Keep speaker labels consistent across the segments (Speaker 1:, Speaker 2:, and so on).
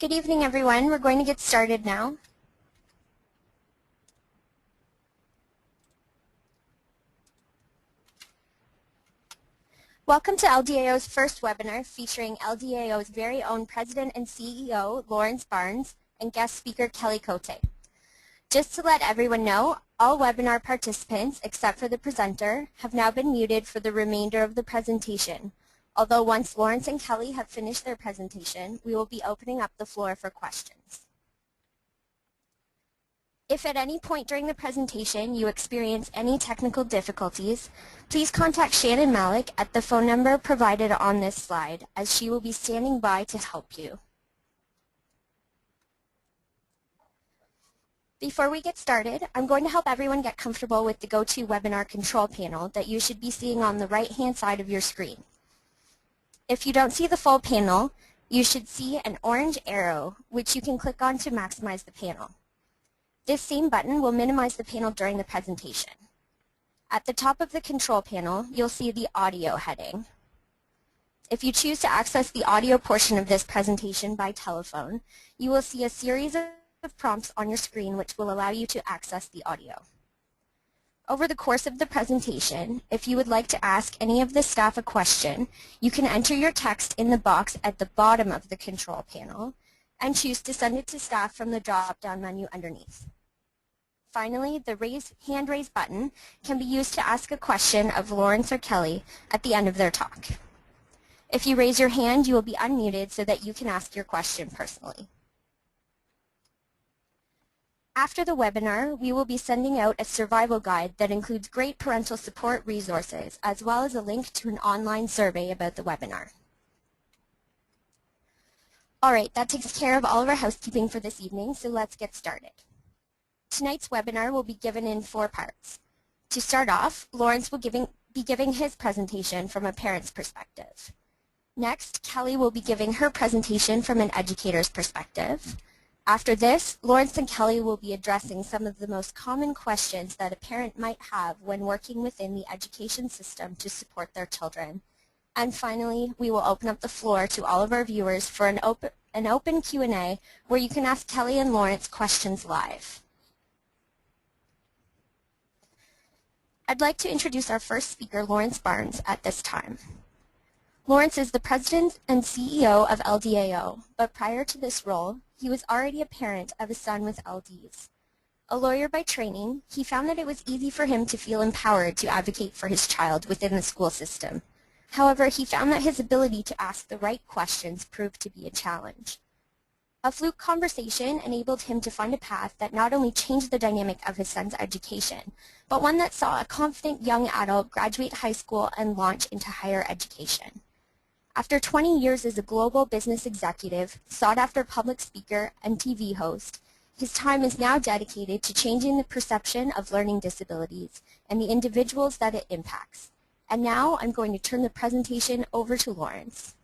Speaker 1: Good evening, everyone. We're going to get started now. Welcome to LDAO's first webinar featuring LDAO's very own President and CEO, Lawrence Barnes, and guest speaker, Kelli Cote. Just to let everyone know, all webinar participants, except for the presenter, have now been muted for the remainder of the presentation. Although once Lawrence and Kelli have finished their presentation, we will be opening up the floor for questions. If at any point during the presentation you experience any technical difficulties, please contact Shannon Malik at the phone number provided on this slide, as she will be standing by to help you. Before we get started, I'm going to help everyone get comfortable with the GoToWebinar control panel that you should be seeing on the right-hand side of your screen. If you don't see the full panel, you should see an orange arrow, which you can click on to maximize the panel. This same button will minimize the panel during the presentation. At the top of the control panel, you'll see the audio heading. If you choose to access the audio portion of this presentation by telephone, you will see a series of prompts on your screen which will allow you to access the audio. Over the course of the presentation, if you would like to ask any of the staff a question, you can enter your text in the box at the bottom of the control panel and choose to send it to staff from the drop-down menu underneath. Finally, the hand raise button can be used to ask a question of Lawrence or Kelli at the end of their talk. If you raise your hand, you will be unmuted so that you can ask your question personally. After the webinar, we will be sending out a survival guide that includes great parental support resources, as well as a link to an online survey about the webinar. All right, that takes care of all of our housekeeping for this evening, so let's get started. Tonight's webinar will be given in 4 parts. To start off, Lawrence will be giving his presentation from a parent's perspective. Next, Kelli will be giving her presentation from an educator's perspective. After this, Lawrence and Kelli will be addressing some of the most common questions that a parent might have when working within the education system to support their children. And finally, we will open up the floor to all of our viewers for an open Q&A where you can ask Kelli and Lawrence questions live. I'd like to introduce our first speaker, Lawrence Barnes, at this time. Lawrence is the President and CEO of LDAO, but prior to this role, he was already a parent of a son with LDs. A lawyer by training, he found that it was easy for him to feel empowered to advocate for his child within the school system. However, he found that his ability to ask the right questions proved to be a challenge. A fluke conversation enabled him to find a path that not only changed the dynamic of his son's education, but one that saw a confident young adult graduate high school and launch into higher education. After 20 years as a global business executive, sought-after public speaker, and TV host, his time is now dedicated to changing the perception of learning disabilities and the individuals that it impacts. And now I'm going to turn the presentation over to Lawrence.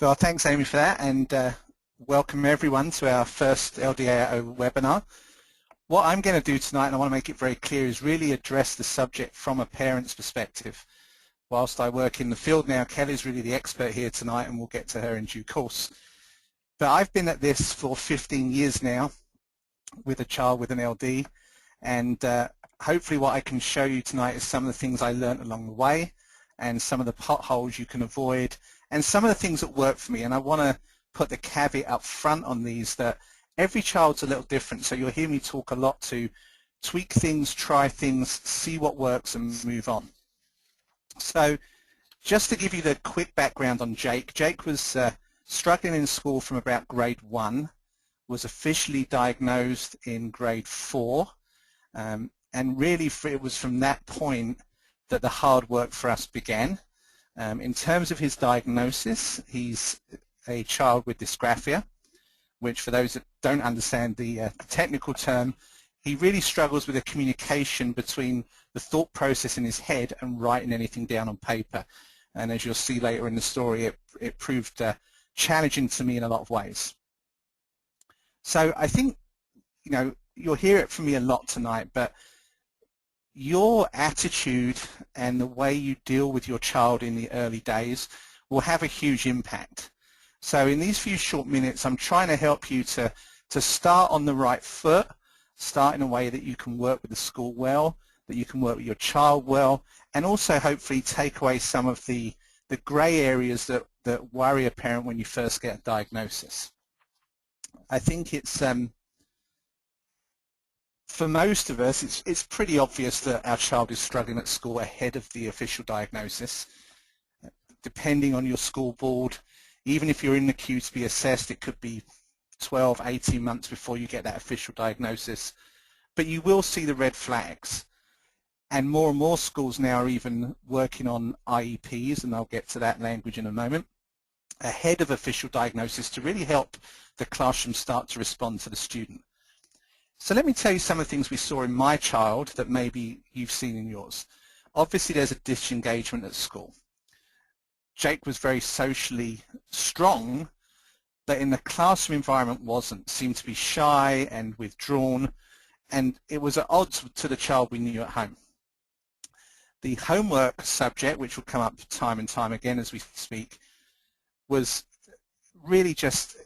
Speaker 2: Well, thanks, Amy, for that, and welcome everyone to our first LDAO webinar. What I'm going to do tonight, and I want to make it very clear, is really address the subject from a parent's perspective. Whilst I work in the field now, Kelly's really the expert here tonight, and we'll get to her in due course. But I've been at this for 15 years now with a child with an LD, and hopefully what I can show you tonight is some of the things I learned along the way and some of the potholes you can avoid and some of the things that work for me. And I want to put the caveat up front on these that every child's a little different, so you'll hear me talk a lot to tweak things, try things, see what works and move on. So just to give you the quick background on Jake, Jake was struggling in school from about grade 1, was officially diagnosed in grade 4, and really it was from that point that the hard work for us began. In terms of his diagnosis, he's a child with dysgraphia, which for those that don't understand the technical term, he really struggles with the communication between the thought process in his head and writing anything down on paper. and as you'll see later in the story, it proved challenging to me in a lot of ways. So I think, you know, you'll hear it from me a lot tonight, but your attitude and the way you deal with your child in the early days will have a huge impact. So in these few short minutes, I'm trying to help you to start on the right foot, start in a way that you can work with the school well, that you can work with your child well, and also hopefully take away some of the grey areas that worry a parent when you first get a diagnosis. I think it's, for most of us, it's pretty obvious that our child is struggling at school ahead of the official diagnosis. Depending on your school board, even if you're in the queue to be assessed, it could be 12, 18 months before you get that official diagnosis. But you will see the red flags. And more schools now are even working on IEPs, and I'll get to that language in a moment, ahead of official diagnosis to really help the classroom start to respond to the student. So let me tell you some of the things we saw in my child that maybe you've seen in yours. Obviously there's a disengagement at school. Jake was very socially strong, but in the classroom environment wasn't, seemed to be shy and withdrawn, and it was at odds to the child we knew at home. The homework subject, which will come up time and time again as we speak, was really just,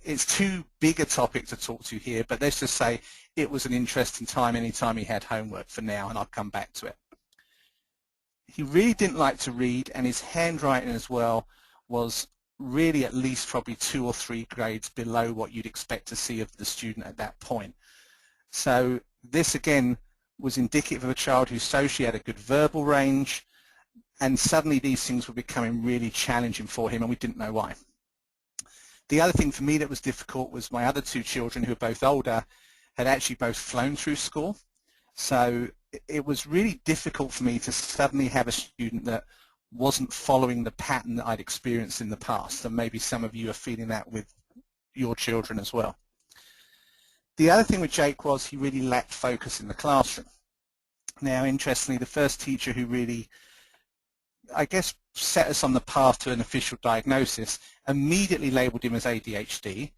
Speaker 2: it's too big a topic to talk to here, but let's just say it was an interesting time anytime he had homework for now, and I'll come back to it. He really didn't like to read, and his handwriting as well was really at least probably 2 or 3 grades below what you'd expect to see of the student at that point. So this again was indicative of a child who socially had a good verbal range, and suddenly these things were becoming really challenging for him, and we didn't know why. The other thing for me that was difficult was my other 2 children, who are both older, had actually both flown through school. So it was really difficult for me to suddenly have a student that wasn't following the pattern that I'd experienced in the past, and maybe some of you are feeling that with your children as well. The other thing with Jake was he really lacked focus in the classroom. Now, interestingly, the first teacher who really, I guess, set us on the path to an official diagnosis immediately labelled him as ADHD,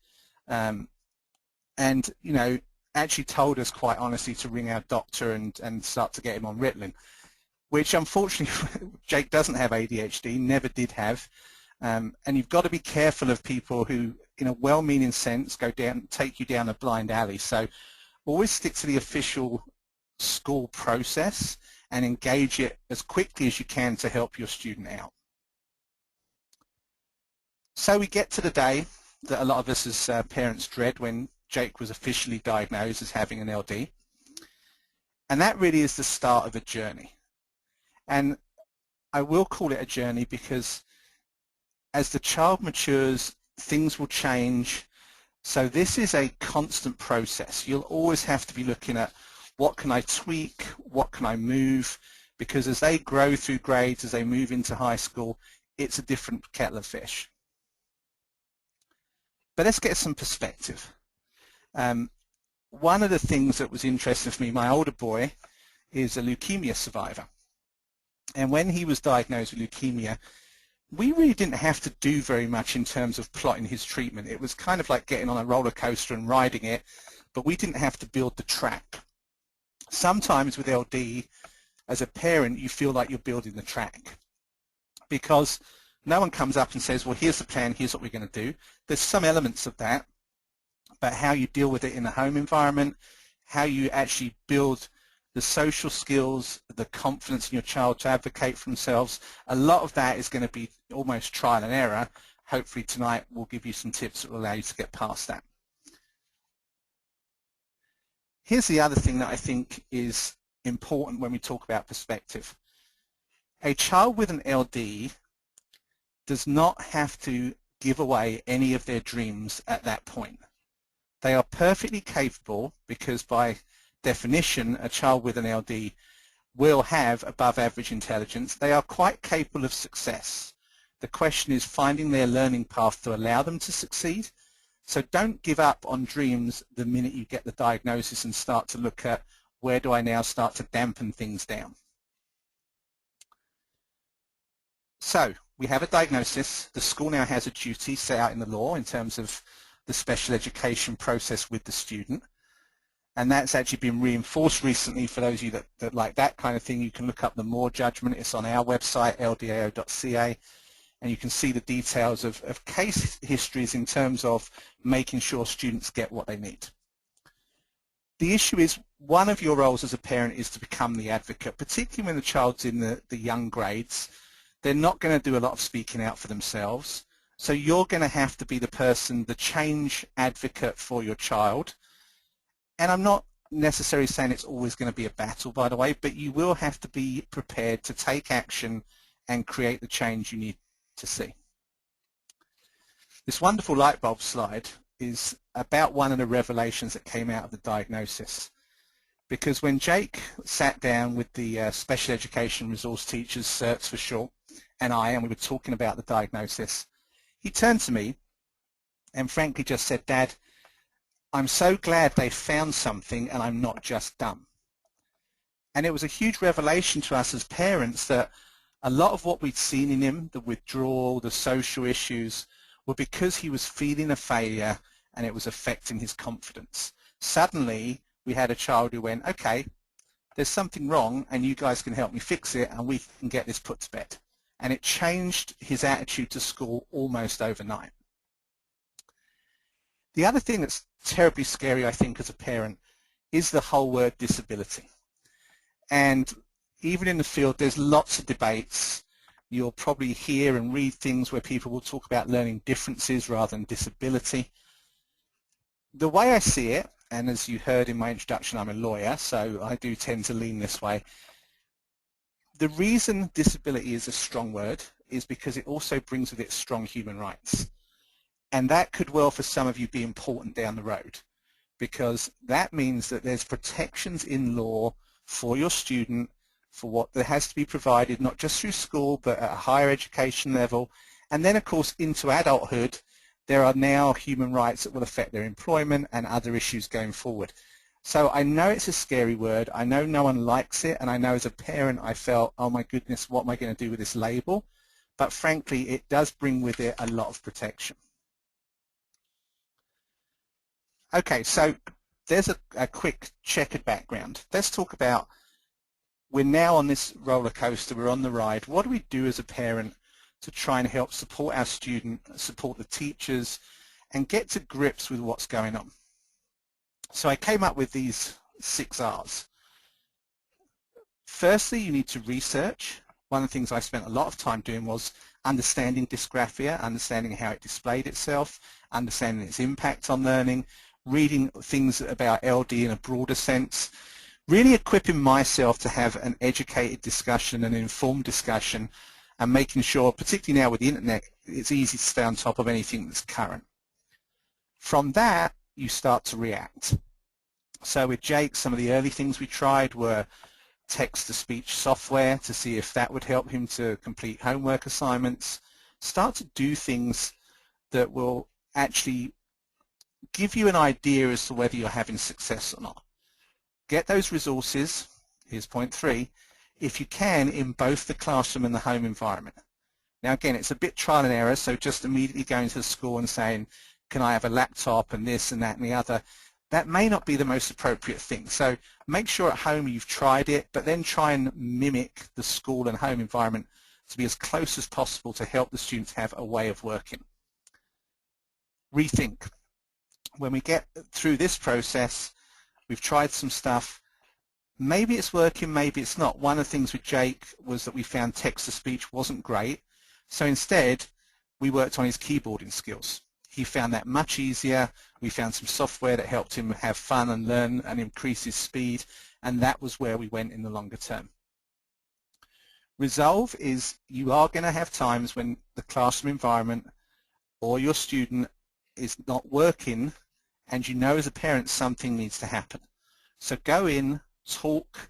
Speaker 2: and, you know, actually told us quite honestly to ring our doctor and start to get him on Ritalin, which unfortunately Jake doesn't have ADHD, never did have, and you've got to be careful of people who, in a well-meaning sense, take you down a blind alley. So always stick to the official school process and engage it as quickly as you can to help your student out. So we get to the day that a lot of us as parents dread, when Jake was officially diagnosed as having an LD, and that really is the start of a journey. And I will call it a journey because as the child matures, things will change. So this is a constant process. You'll always have to be looking at what can I tweak, what can I move, because as they grow through grades, as they move into high school, it's a different kettle of fish. But let's get some perspective. One of the things that was interesting for me, my older boy is a leukemia survivor. And when he was diagnosed with leukemia, we really didn't have to do very much in terms of plotting his treatment. It was kind of like getting on a roller coaster and riding it, but we didn't have to build the track. Sometimes with LD, as a parent, you feel like you're building the track because no one comes up and says, well, here's the plan, here's what we're going to do. There's some elements of that, but how you deal with it in the home environment, how you actually build the social skills, the confidence in your child to advocate for themselves, a lot of that is going to be almost trial and error. Hopefully tonight we'll give you some tips that will allow you to get past that. Here's the other thing that I think is important when we talk about perspective. A child with an LD does not have to give away any of their dreams at that point. They are perfectly capable, because by definition a child with an LD will have above average intelligence. They are quite capable of success. The question is finding their learning path to allow them to succeed. So don't give up on dreams the minute you get the diagnosis and start to look at, where do I now start to dampen things down? So we have a diagnosis. The school now has a duty set out in the law in terms of the special education process with the student. And that's actually been reinforced recently. For those of you that like that kind of thing, you can look up the Moore judgment. It's on our website, ldao.ca, and you can see the details of case histories in terms of making sure students get what they need. The issue is, one of your roles as a parent is to become the advocate, particularly when the child's in the young grades. They're not going to do a lot of speaking out for themselves. So you're going to have to be the person, the change advocate for your child. And I'm not necessarily saying it's always going to be a battle, by the way, but you will have to be prepared to take action and create the change you need to see. This wonderful light bulb slide is about one of the revelations that came out of the diagnosis. Because when Jake sat down with the special education resource teachers, CERTs for short, and we were talking about the diagnosis, he turned to me and frankly just said, "Dad, I'm so glad they found something and I'm not just dumb." And it was a huge revelation to us as parents that a lot of what we'd seen in him, the withdrawal, the social issues, were because he was feeling a failure and it was affecting his confidence. Suddenly, we had a child who went, "Okay, there's something wrong and you guys can help me fix it and we can get this put to bed." And it changed his attitude to school almost overnight. The other thing that's terribly scary, I think, as a parent, is the whole word disability. And even in the field, there's lots of debates. You'll probably hear and read things where people will talk about learning differences rather than disability. The way I see it, and as you heard in my introduction, I'm a lawyer, so I do tend to lean this way. The reason disability is a strong word is because it also brings with it strong human rights. And that could well, for some of you, be important down the road, because that means that there's protections in law for your student, for what that has to be provided, not just through school, but at a higher education level. And then, of course, into adulthood, there are now human rights that will affect their employment and other issues going forward. So I know it's a scary word. I know no one likes it. And I know as a parent, I felt, oh my goodness, what am I going to do with this label? But frankly, it does bring with it a lot of protection. Okay, so there's a quick checkered background. Let's talk about, we're now on this roller coaster, we're on the ride. What do we do as a parent to try and help support our student, support the teachers, and get to grips with what's going on? So I came up with these 6 R's. Firstly, you need to research. One of the things I spent a lot of time doing was understanding dysgraphia, understanding how it displayed itself, understanding its impact on learning, reading things about LD in a broader sense, really equipping myself to have an educated discussion, an informed discussion, and making sure, particularly now with the internet, it's easy to stay on top of anything that's current. From that, you start to react. So with Jake, some of the early things we tried were text-to-speech software to see if that would help him to complete homework assignments. Start to do things that will actually give you an idea as to whether you're having success or not. Get those resources, here's point 3, if you can, in both the classroom and the home environment. Now again, it's a bit trial and error, so just immediately going to the school and saying, can I have a laptop and this and that and the other, that may not be the most appropriate thing. So make sure at home you've tried it, but then try and mimic the school and home environment to be as close as possible to help the students have a way of working. Rethink. When we get through this process, we've tried some stuff. Maybe it's working, maybe it's not. One of the things with Jake was that we found text-to-speech wasn't great. So instead, we worked on his keyboarding skills. He found that much easier. We found some software that helped him have fun and learn and increase his speed, and that was where we went in the longer term. Resolve is you are going to have times when the classroom environment or your student is not working, and you know as a parent something needs to happen. So go in, talk,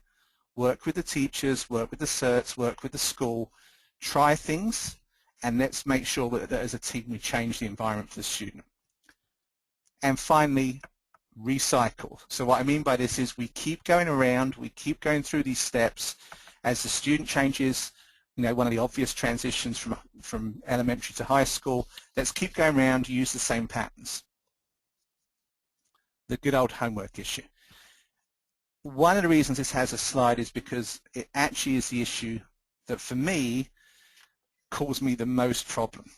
Speaker 2: work with the teachers, work with the CERTs, work with the school, try things, and let's make sure that as a team we change the environment for the student. And finally, recycle. So what I mean by this is we keep going around, we keep going through these steps. As the student changes, one of the obvious transitions from elementary to high school. Let's keep going around, use the same patterns. The good old homework issue. One of the reasons this has a slide is because it actually is the issue that for me caused me the most problem.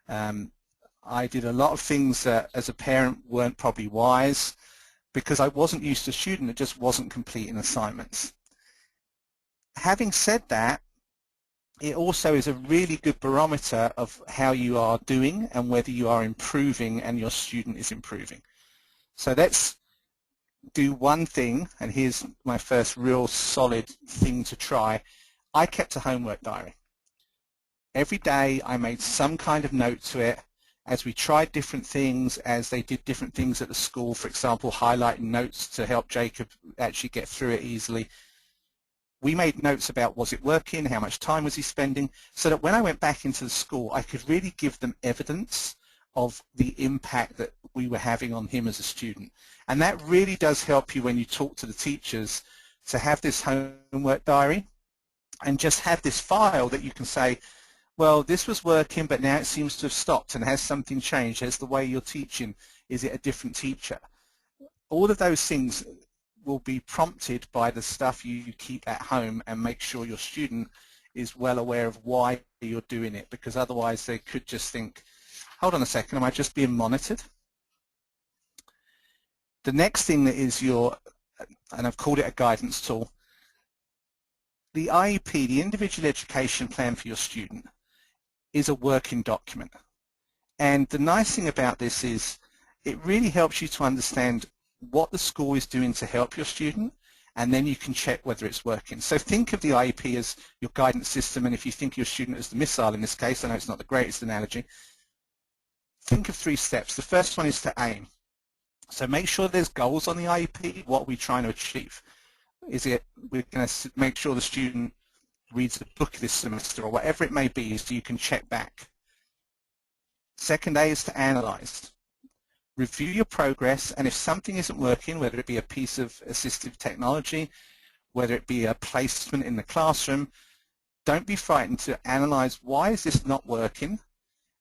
Speaker 2: I did a lot of things that as a parent weren't probably wise because I wasn't used to a student that just wasn't completing assignments. Having said that, it also is a really good barometer of how you are doing and whether you are improving and your student is improving. So let's do one thing, and here's my first real solid thing to try. I kept a homework diary. Every day I made some kind of note to it as we tried different things, as they did different things at the school, for example, highlighting notes to help Jacob actually get through it easily. We made notes about was it working, how much time was he spending, so that when I went back into the school I could really give them evidence of the impact that we were having on him as a student. And that really does help you when you talk to the teachers to have this homework diary and just have this file that you can say, well, this was working, but now it seems to have stopped, and has something changed? Has the way you're teaching, is it a different teacher? All of those things will be prompted by the stuff you keep at home, and make sure your student is well aware of why you're doing it, because otherwise they could just think, hold on a second, am I just being monitored? The next thing that is and I've called it a guidance tool, the IEP, the Individual Education Plan for your student, is a working document. And the nice thing about this is it really helps you to understand what the school is doing to help your student, and then you can check whether it's working. So think of the IEP as your guidance system, and if you think of your student as the missile in this case, I know it's not the greatest analogy, think of 3 steps. The first one is to aim. So make sure there's goals on the IEP. What are we trying to achieve? Is it we're going to make sure the student reads a book this semester, or whatever it may be, so you can check back. Second A is to analyze. Review your progress, and if something isn't working, whether it be a piece of assistive technology, whether it be a placement in the classroom, don't be frightened to analyze why is this not working.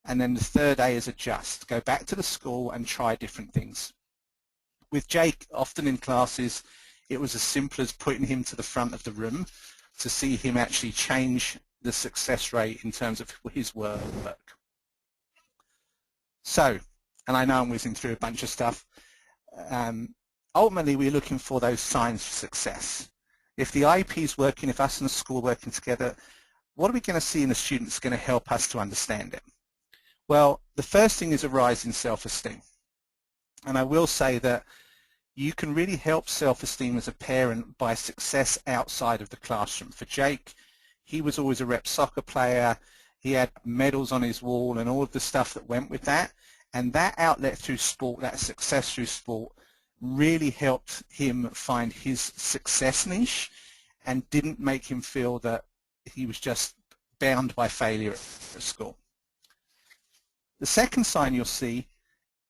Speaker 2: And then the third A is adjust. Go back to the school and try different things. With Jake, often in classes, it was as simple as putting him to the front of the room to see him actually change the success rate in terms of his work. So, and I know I'm whizzing through a bunch of stuff, ultimately we're looking for those signs for success. If the IEP is working, if us and the school are working together, what are we going to see in the student that's going to help us to understand it? Well, the first thing is a rise in self-esteem. And I will say that you can really help self-esteem as a parent by success outside of the classroom. For Jake, he was always a rep soccer player. He had medals on his wall and all of the stuff that went with that. And that outlet through sport, that success through sport, really helped him find his success niche and didn't make him feel that he was just bound by failure at school. The second sign you'll see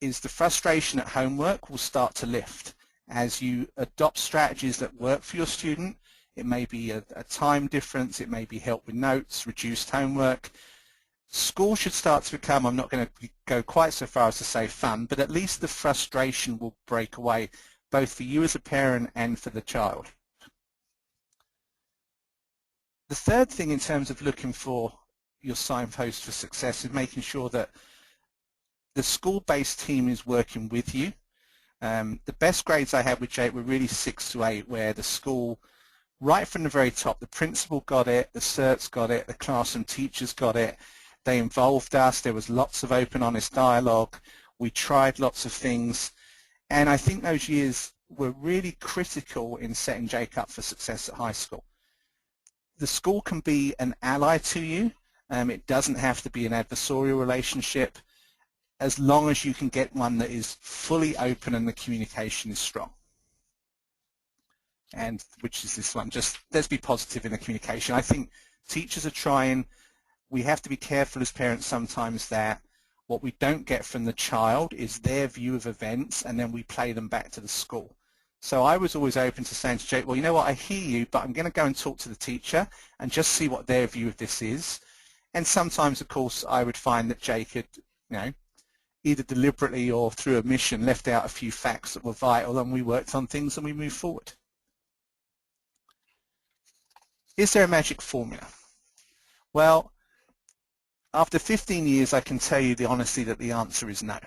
Speaker 2: is the frustration at homework will start to lift as you adopt strategies that work for your student. It may be a time difference, it may be help with notes, reduced homework. School should start to become, I'm not going to go quite so far as to say fun, but at least the frustration will break away, both for you as a parent and for the child. The third thing in terms of looking for your signpost for success is making sure that the school-based team is working with you. The best grades I had with Jake were really 6 to 8, where the school, right from the very top, the principal got it, the certs got it, the classroom teachers got it. They involved us. There was lots of open, honest dialogue. We tried lots of things. And I think those years were really critical in setting Jake up for success at high school. The school can be an ally to you. It doesn't have to be an adversarial relationship, as long as you can get one that is fully open and the communication is strong. And which is this one, just let's be positive in the communication. I think teachers are trying. We have to be careful as parents sometimes that what we don't get from the child is their view of events, and then we play them back to the school. So I was always open to saying to Jake, well, you know what, I hear you, but I'm going to go and talk to the teacher and just see what their view of this is. And sometimes, of course, I would find that Jake had, either deliberately or through omission left out a few facts that were vital, and we worked on things and we moved forward. Is there a magic formula? Well, after 15 years, I can tell you the honesty that the answer is no.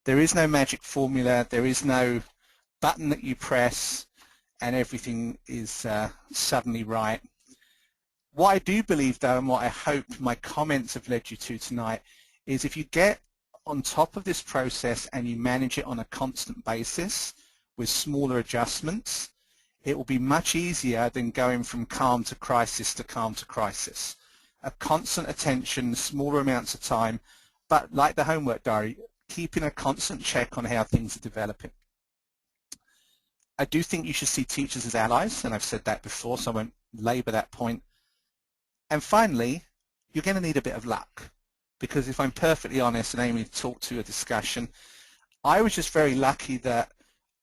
Speaker 2: There is no magic formula. There is no button that you press and everything is suddenly right. What I do believe, though, and what I hope my comments have led you to tonight, is if you get on top of this process and you manage it on a constant basis with smaller adjustments, it will be much easier than going from calm to crisis to calm to crisis. A constant attention, smaller amounts of time, but like the homework diary, keeping a constant check on how things are developing. I do think you should see teachers as allies, and I've said that before, so I won't labour that point. And finally, you're going to need a bit of luck, because if I'm perfectly honest, and Amy talked to a discussion, I was just very lucky that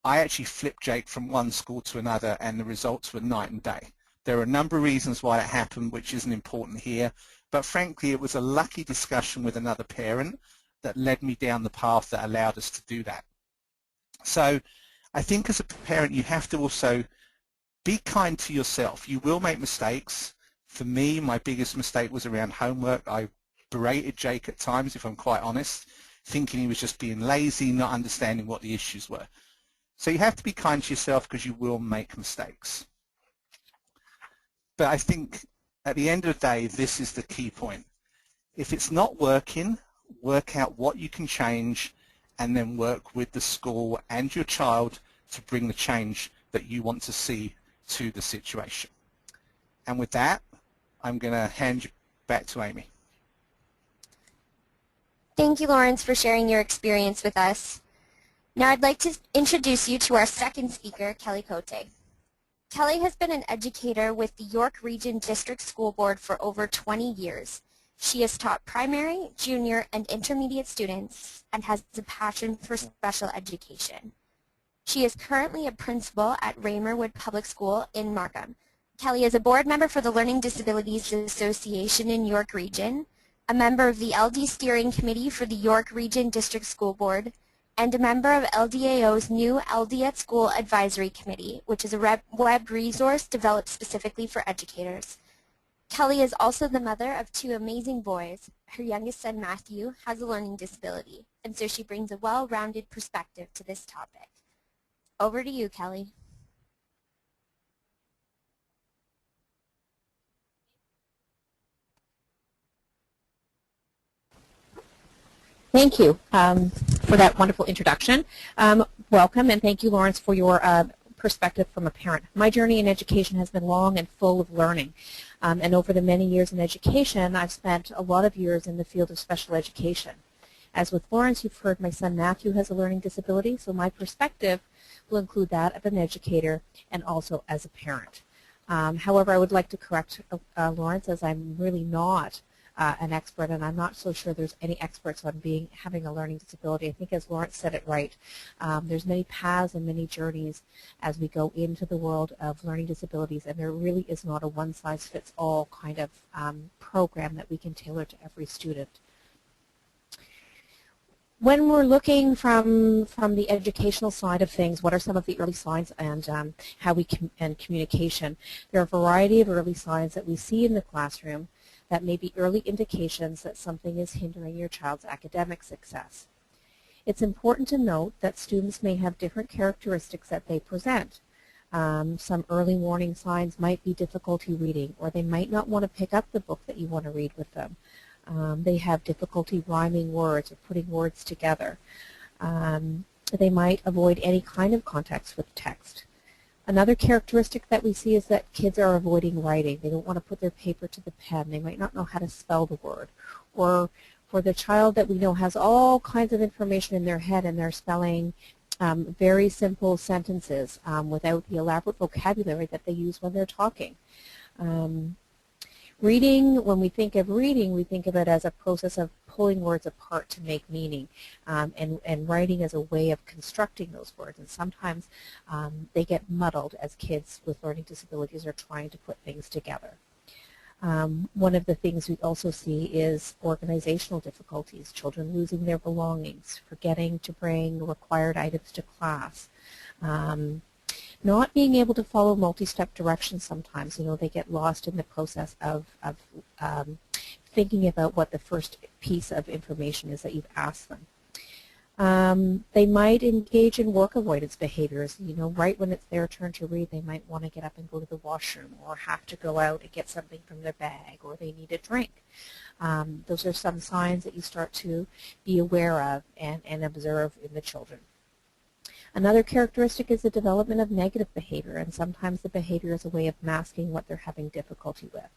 Speaker 2: I actually flipped Jake from one school to another and the results were night and day. There are a number of reasons why that happened, which isn't important here, but frankly it was a lucky discussion with another parent that led me down the path that allowed us to do that. So I think as a parent you have to also be kind to yourself. You will make mistakes. For me, my biggest mistake was around homework. I berated Jake at times, if I'm quite honest, thinking he was just being lazy, not understanding what the issues were. So you have to be kind to yourself because you will make mistakes. But I think at the end of the day, this is the key point. If it's not working, work out what you can change and then work with the school and your child to bring the change that you want to see to the situation. And with that, I'm going to hand you back to Amy.
Speaker 1: Thank you, Lawrence, for sharing your experience with us. Now I'd like to introduce you to our second speaker, Kelli Cote. Kelli has been an educator with the York Region District School Board for over 20 years. She has taught primary, junior, and intermediate students and has a passion for special education. She is currently a principal at Raymerwood Public School in Markham. Kelli is a board member for the Learning Disabilities Association in York Region, a member of the LD Steering Committee for the York Region District School Board, and a member of LDAO's new LD at School Advisory Committee, which is a web resource developed specifically for educators. Kelli is also the mother of two amazing boys. Her youngest son, Matthew, has a learning disability, and so she brings a well-rounded perspective to this topic. Over to you, Kelli.
Speaker 3: Thank you for that wonderful introduction. Welcome, and thank you, Lawrence, for your perspective from a parent. My journey in education has been long and full of learning. And over the many years in education, I've spent a lot of years in the field of special education. As with Lawrence, you've heard my son Matthew has a learning disability, so my perspective will include that of an educator and also as a parent. However, I would like to correct Lawrence, as I'm really not an expert, and I'm not so sure there's any experts on having a learning disability. I think as Lawrence said it right, there's many paths and many journeys as we go into the world of learning disabilities, and there really is not a one-size-fits-all kind of program that we can tailor to every student. When we're looking from the educational side of things, what are some of the early signs and how we and communication? There are a variety of early signs that we see in the classroom that may be early indications that something is hindering your child's academic success. It's important to note that students may have different characteristics that they present. Some early warning signs might be difficulty reading, or they might not want to pick up the book that you want to read with them. They have difficulty rhyming words or putting words together. They might avoid any kind of context with text. Another characteristic that we see is that kids are avoiding writing. They don't want to put their paper to the pen. They might not know how to spell the word. Or for the child that we know has all kinds of information in their head and they're spelling very simple sentences without the elaborate vocabulary that they use when they're talking. Reading, when we think of reading, we think of it as a process of pulling words apart to make meaning, and writing as a way of constructing those words. And sometimes they get muddled as kids with learning disabilities are trying to put things together. One of the things we also see is organizational difficulties, children losing their belongings, forgetting to bring required items to class, not being able to follow multi-step directions sometimes. You know, they get lost in the process of thinking about what the first piece of information is that you've asked them. They might engage in work avoidance behaviors. You know, right when it's their turn to read, they might want to get up and go to the washroom, or have to go out and get something from their bag, or they need a drink. Those are some signs that you start to be aware of and observe in the children. Another characteristic is the development of negative behavior, and sometimes the behavior is a way of masking what they're having difficulty with.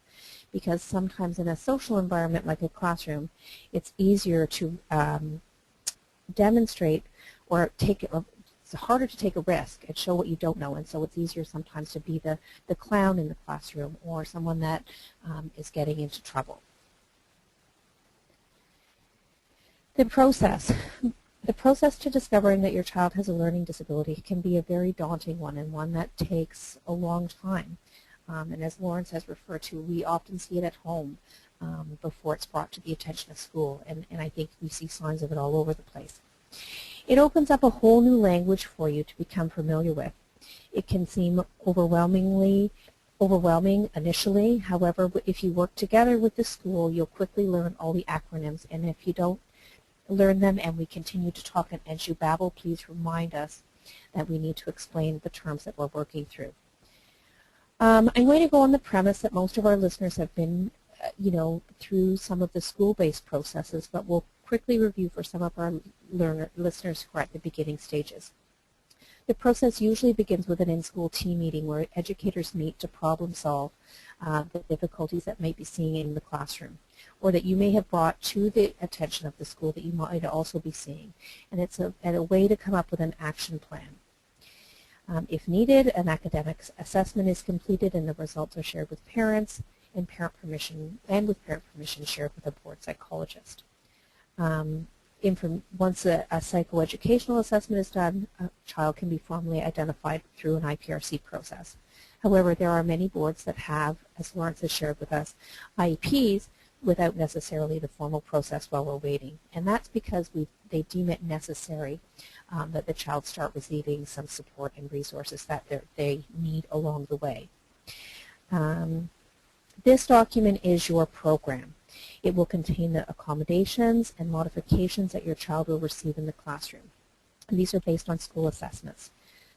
Speaker 3: Because sometimes in a social environment like a classroom, it's easier to demonstrate or it's harder to take a risk and show what you don't know, and so it's easier sometimes to be the clown in the classroom, or someone that is getting into trouble. The process to discovering that your child has a learning disability can be a very daunting one, and one that takes a long time. And as Lawrence has referred to, we often see it at home before it's brought to the attention of school, and I think we see signs of it all over the place. It opens up a whole new language for you to become familiar with. It can seem overwhelming initially. However, if you work together with the school, you'll quickly learn all the acronyms, and if you don't learn them and we continue to talk and as you babble, please remind us that we need to explain the terms that we're working through. I'm going to go on the premise that most of our listeners have been through some of the school-based processes, but we'll quickly review for some of our listeners who are at the beginning stages. The process usually begins with an in-school team meeting where educators meet to problem solve the difficulties that may be seen in the classroom, or that you may have brought to the attention of the school that you might also be seeing. And it's a way to come up with an action plan. If needed, an academic assessment is completed and the results are shared with parents, and with parent permission shared with a board psychologist. Once a psychoeducational assessment is done, a child can be formally identified through an IPRC process. However, there are many boards that have, as Lawrence has shared with us, IEPs without necessarily the formal process while we're waiting. And that's because they deem it necessary that the child start receiving some support and resources that they need along the way. This document is your program. It will contain the accommodations and modifications that your child will receive in the classroom. And these are based on school assessments.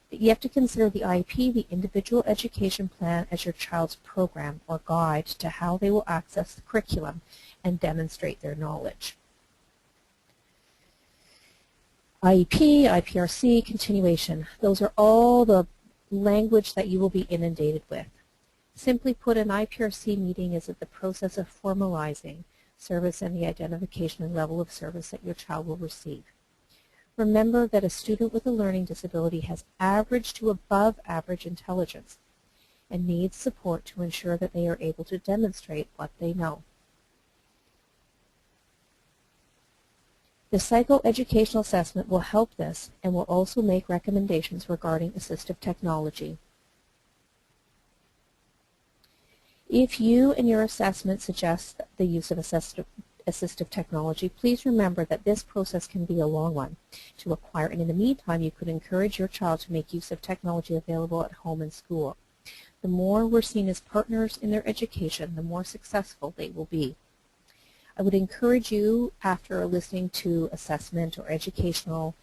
Speaker 3: But you have to consider the IEP, the individual education plan, as your child's program or guide to how they will access the curriculum and demonstrate their knowledge. IEP, IPRC, continuation, those are all the language that you will be inundated with. Simply put, an IPRC meeting is the process of formalizing service and the identification and level of service that your child will receive. Remember that a student with a learning disability has average to above average intelligence and needs support to ensure that they are able to demonstrate what they know. The psychoeducational assessment will help this and will also make recommendations regarding assistive technology. If you and your assessment suggest the use of assistive technology, please remember that this process can be a long one to acquire, and in the meantime you could encourage your child to make use of technology available at home and school. The more we're seen as partners in their education, the more successful they will be. I would encourage you, after listening to assessment or educational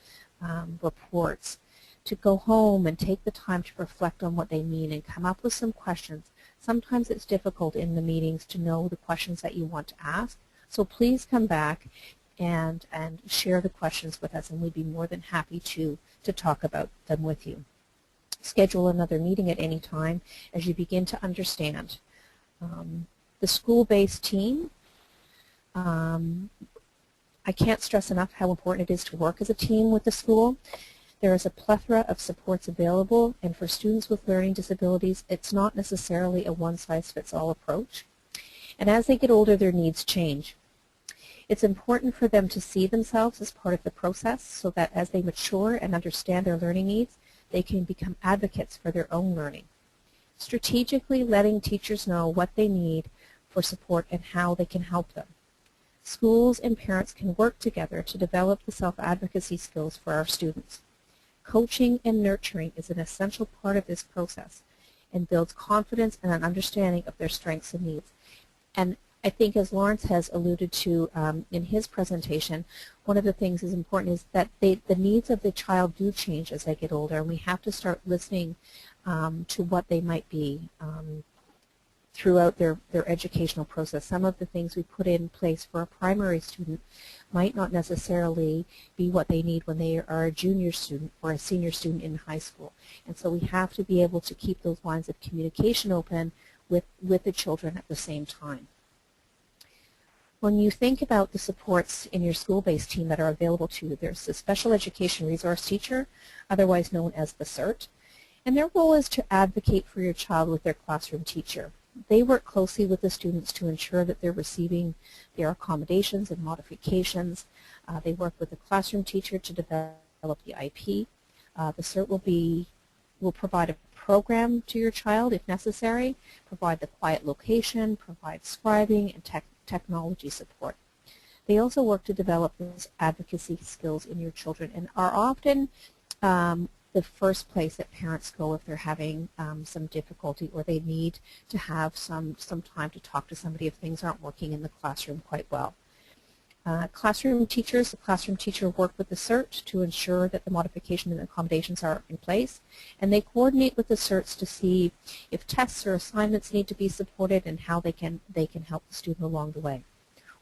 Speaker 3: reports, to go home and take the time to reflect on what they mean and come up with some questions. Sometimes it's difficult in the meetings to know the questions that you want to ask, so please come back and share the questions with us, and we'd be more than happy to talk about them with you. Schedule another meeting at any time as you begin to understand. The school-based team, I can't stress enough how important it is to work as a team with the school. There is a plethora of supports available, and for students with learning disabilities, it's not necessarily a one-size-fits-all approach. And as they get older, their needs change. It's important for them to see themselves as part of the process so that as they mature and understand their learning needs, they can become advocates for their own learning. Strategically letting teachers know what they need for support and how they can help them. Schools and parents can work together to develop the self-advocacy skills for our students. Coaching and nurturing is an essential part of this process and builds confidence and an understanding of their strengths and needs. And I think, as Lawrence has alluded to in his presentation, one of the things is important is that the needs of the child do change as they get older, and we have to start listening to what they might be throughout their educational process. Some of the things we put in place for a primary student might not necessarily be what they need when they are a junior student or a senior student in high school. And so we have to be able to keep those lines of communication open with the children at the same time. When you think about the supports in your school-based team that are available to you, there's the Special Education Resource Teacher, otherwise known as the CERT, and their role is to advocate for your child with their classroom teacher. They work closely with the students to ensure that they're receiving their accommodations and modifications. They work with the classroom teacher to develop the IEP. The CERT will provide a program to your child if necessary, provide the quiet location, provide scribing and technology support. They also work to develop those advocacy skills in your children and are often the first place that parents go if they're having some difficulty or they need to have some time to talk to somebody if things aren't working in the classroom quite well. Classroom teachers, the classroom teacher work with the CERT to ensure that the modification and accommodations are in place, and they coordinate with the CERTs to see if tests or assignments need to be supported and how they can help the student along the way,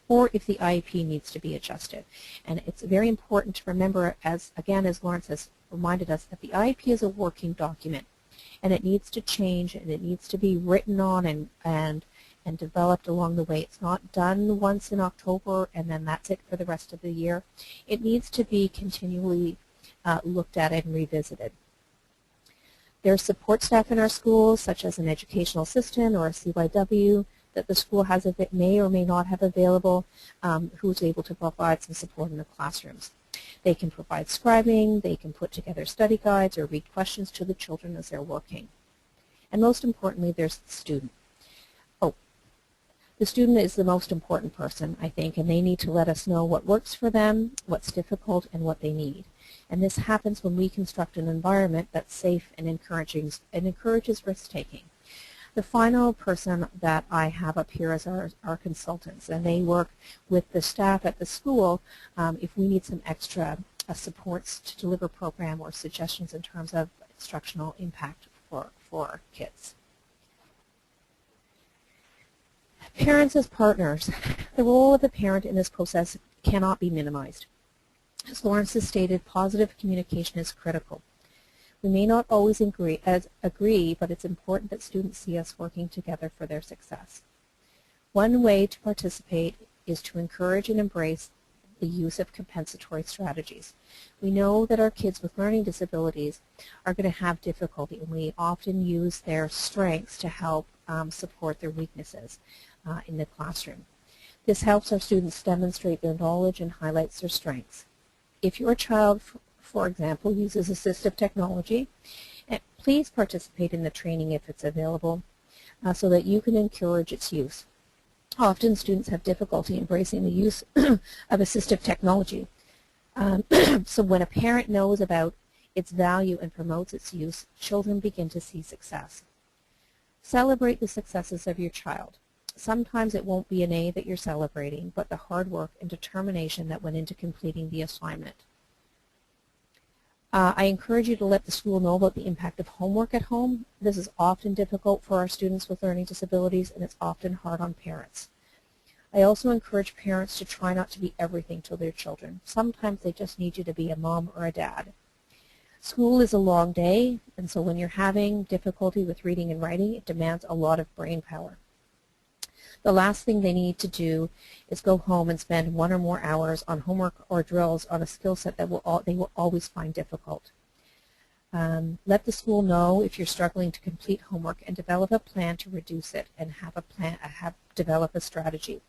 Speaker 3: or if the IEP needs to be adjusted. And it's very important to remember, as Lawrence has reminded us, that the IEP is a working document, and it needs to change and it needs to be written on and developed along the way. It's not done once in October and then that's it for the rest of the year. It needs to be continually looked at and revisited. There's support staff in our schools, such as an educational assistant or a CYW that the school may or may not have available, who's able to provide some support in the classrooms. They can provide scribing, they can put together study guides or read questions to the children as they're working. And most importantly, there's the student. The student is the most important person, I think, and they need to let us know what works for them, what's difficult, and what they need. And this happens when we construct an environment that's safe and encourages risk-taking. The final person that I have up here is our consultants, and they work with the staff at the school if we need some extra supports to deliver program or suggestions in terms of instructional impact for kids. Parents as partners. The role of the parent in this process cannot be minimized. As Lawrence has stated, positive communication is critical. We may not always agree, but it's important that students see us working together for their success. One way to participate is to encourage and embrace the use of compensatory strategies. We know that our kids with learning disabilities are going to have difficulty, and we often use their strengths to help support their weaknesses in the classroom. This helps our students demonstrate their knowledge and highlights their strengths. If your child, for example, uses assistive technology, please participate in the training if it's available so that you can encourage its use. Often students have difficulty embracing the use of assistive technology. So when a parent knows about its value and promotes its use, children begin to see success. Celebrate the successes of your child. Sometimes it won't be an A that you're celebrating, but the hard work and determination that went into completing the assignment. I encourage you to let the school know about the impact of homework at home. This is often difficult for our students with learning disabilities, and it's often hard on parents. I also encourage parents to try not to be everything to their children. Sometimes they just need you to be a mom or a dad. School is a long day, and so when you're having difficulty with reading and writing, it demands a lot of brain power. The last thing they need to do is go home and spend 1 or more hours on homework or drills on a skill set that they will always find difficult. Let the school know if you're struggling to complete homework and develop a plan to reduce it and develop a strategy.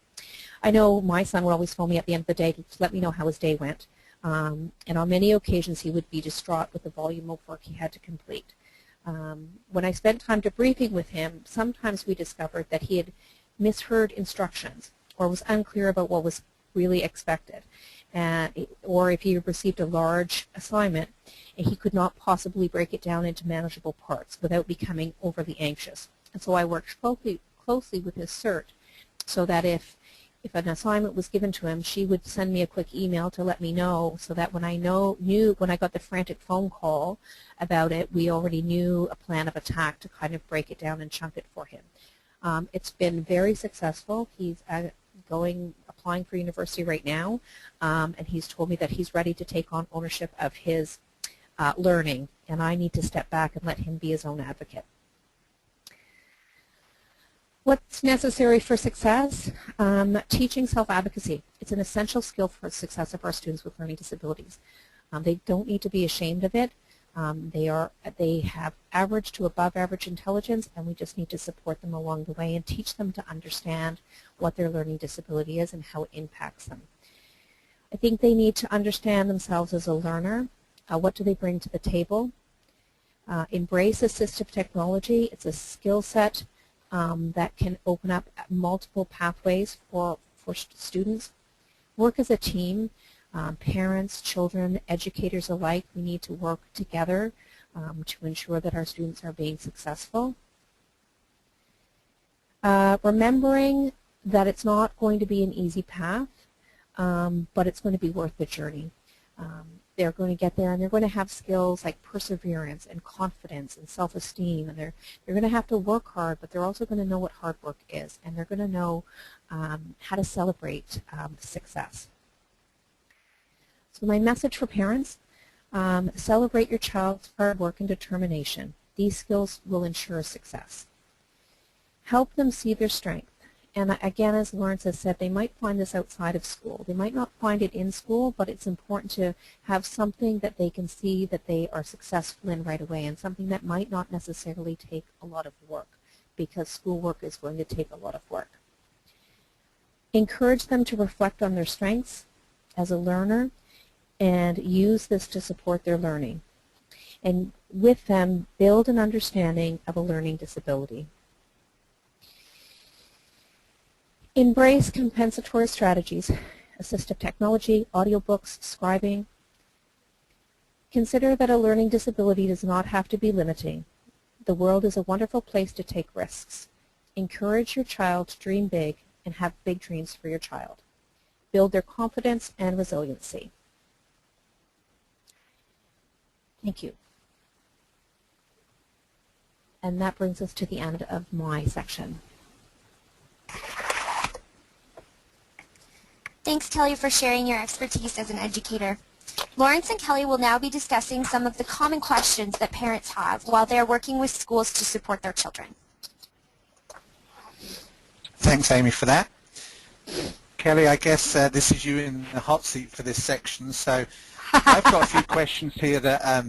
Speaker 3: I know my son would always phone me at the end of the day to let me know how his day went. And on many occasions he would be distraught with the volume of work he had to complete. When I spent time debriefing with him, sometimes we discovered that he had misheard instructions or was unclear about what was really expected. Or if he received a large assignment, he could not possibly break it down into manageable parts without becoming overly anxious. And so I worked closely with his CERT so that if an assignment was given to him, she would send me a quick email to let me know, so that when I when I got the frantic phone call about it, we already knew a plan of attack to kind of break it down and chunk it for him. It's been very successful. He's applying for university right now, and he's told me that he's ready to take on ownership of his learning, and I need to step back and let him be his own advocate. What's necessary for success? Teaching self-advocacy. It's an essential skill for the success of our students with learning disabilities. They don't need to be ashamed of it. They have average to above average intelligence, and we just need to support them along the way and teach them to understand what their learning disability is and how it impacts them. I think they need to understand themselves as a learner. What do they bring to the table? Embrace assistive technology. It's a skill set that can open up multiple pathways for students. Work as a team. Parents, children, educators alike, we need to work together to ensure that our students are being successful. Remembering that it's not going to be an easy path, but it's going to be worth the journey. They're going to get there, and they're going to have skills like perseverance and confidence and self-esteem, and they're going to have to work hard, but they're also going to know what hard work is, and they're going to know how to celebrate success. So my message for parents, celebrate your child's hard work and determination. These skills will ensure success. Help them see their strength. And again, as Lawrence has said, they might find this outside of school. They might not find it in school, but it's important to have something that they can see that they are successful in right away, and something that might not necessarily take a lot of work, because schoolwork is going to take a lot of work. Encourage them to reflect on their strengths as a learner and use this to support their learning. And with them, build an understanding of a learning disability. Embrace compensatory strategies, assistive technology, audiobooks, scribing. Consider that a learning disability does not have to be limiting. The world is a wonderful place to take risks. Encourage your child to dream big and have big dreams for your child. Build their confidence and resiliency. Thank you. And that brings us to the end of my section.
Speaker 1: Thanks, Kelly, for sharing your expertise as an educator. Lawrence and Kelly will now be discussing some of the common questions that parents have while they are working with schools to support their children.
Speaker 2: Thanks, Amy, for that. Kelly, I guess this is you in the hot seat for this section. So I've got a few questions here that,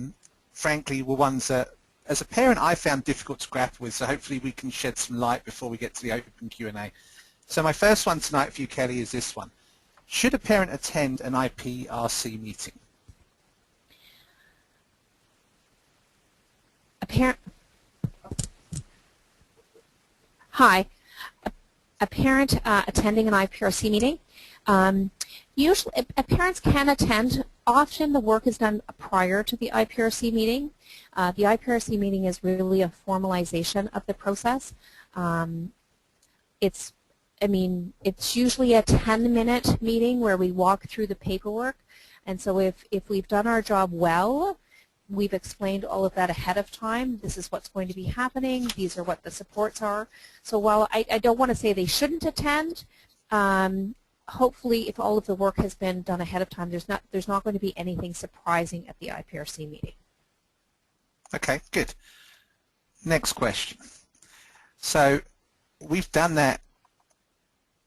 Speaker 2: frankly, were ones that, as a parent, I found difficult to grapple with. So hopefully we can shed some light before we get to the open Q&A. So my first one tonight for you, Kelly, is this one. Should a parent attend an IPRC meeting?
Speaker 3: Hi. A parent attending an IPRC meeting. Usually, parents can attend. Often the work is done prior to the IPRC meeting. The IPRC meeting is really a formalization of the process. It's usually a 10-minute meeting where we walk through the paperwork. And so if we've done our job well, we've explained all of that ahead of time. This is what's going to be happening. These are what the supports are. So while I don't want to say they shouldn't attend, hopefully if all of the work has been done ahead of time, there's not going to be anything surprising at the IPRC meeting.
Speaker 2: Okay, good. Next question. So we've done that,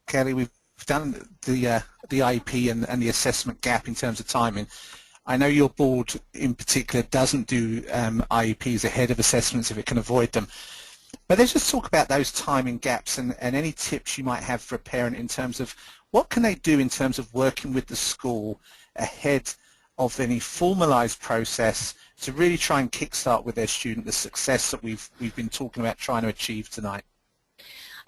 Speaker 2: Kelly, we've done the IEP and the assessment gap in terms of timing. I know your board in particular doesn't do IEPs ahead of assessments if it can avoid them. But let's just talk about those timing gaps and any tips you might have for a parent in terms of what can they do in terms of working with the school ahead of any formalized process to really try and kickstart with their student the success that we've been talking about trying to achieve tonight.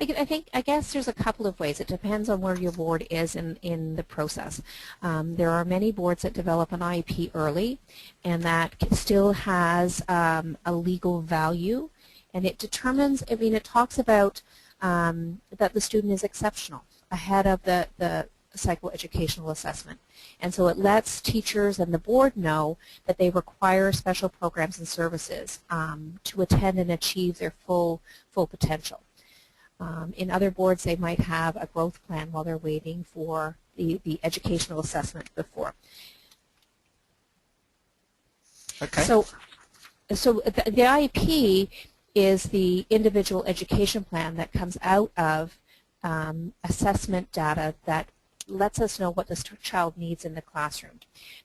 Speaker 3: I guess there's a couple of ways. It depends on where your board is in the process. There are many boards that develop an IEP early, and that still has a legal value, and it determines, I mean, it talks about that the student is exceptional ahead of the psychoeducational assessment. And so it lets teachers and the board know that they require special programs and services to attend and achieve their full potential. In other boards, they might have a growth plan while they're waiting for the educational assessment before.
Speaker 2: Okay.
Speaker 3: So the IEP is the individual education plan that comes out of assessment data that lets us know what the child needs in the classroom.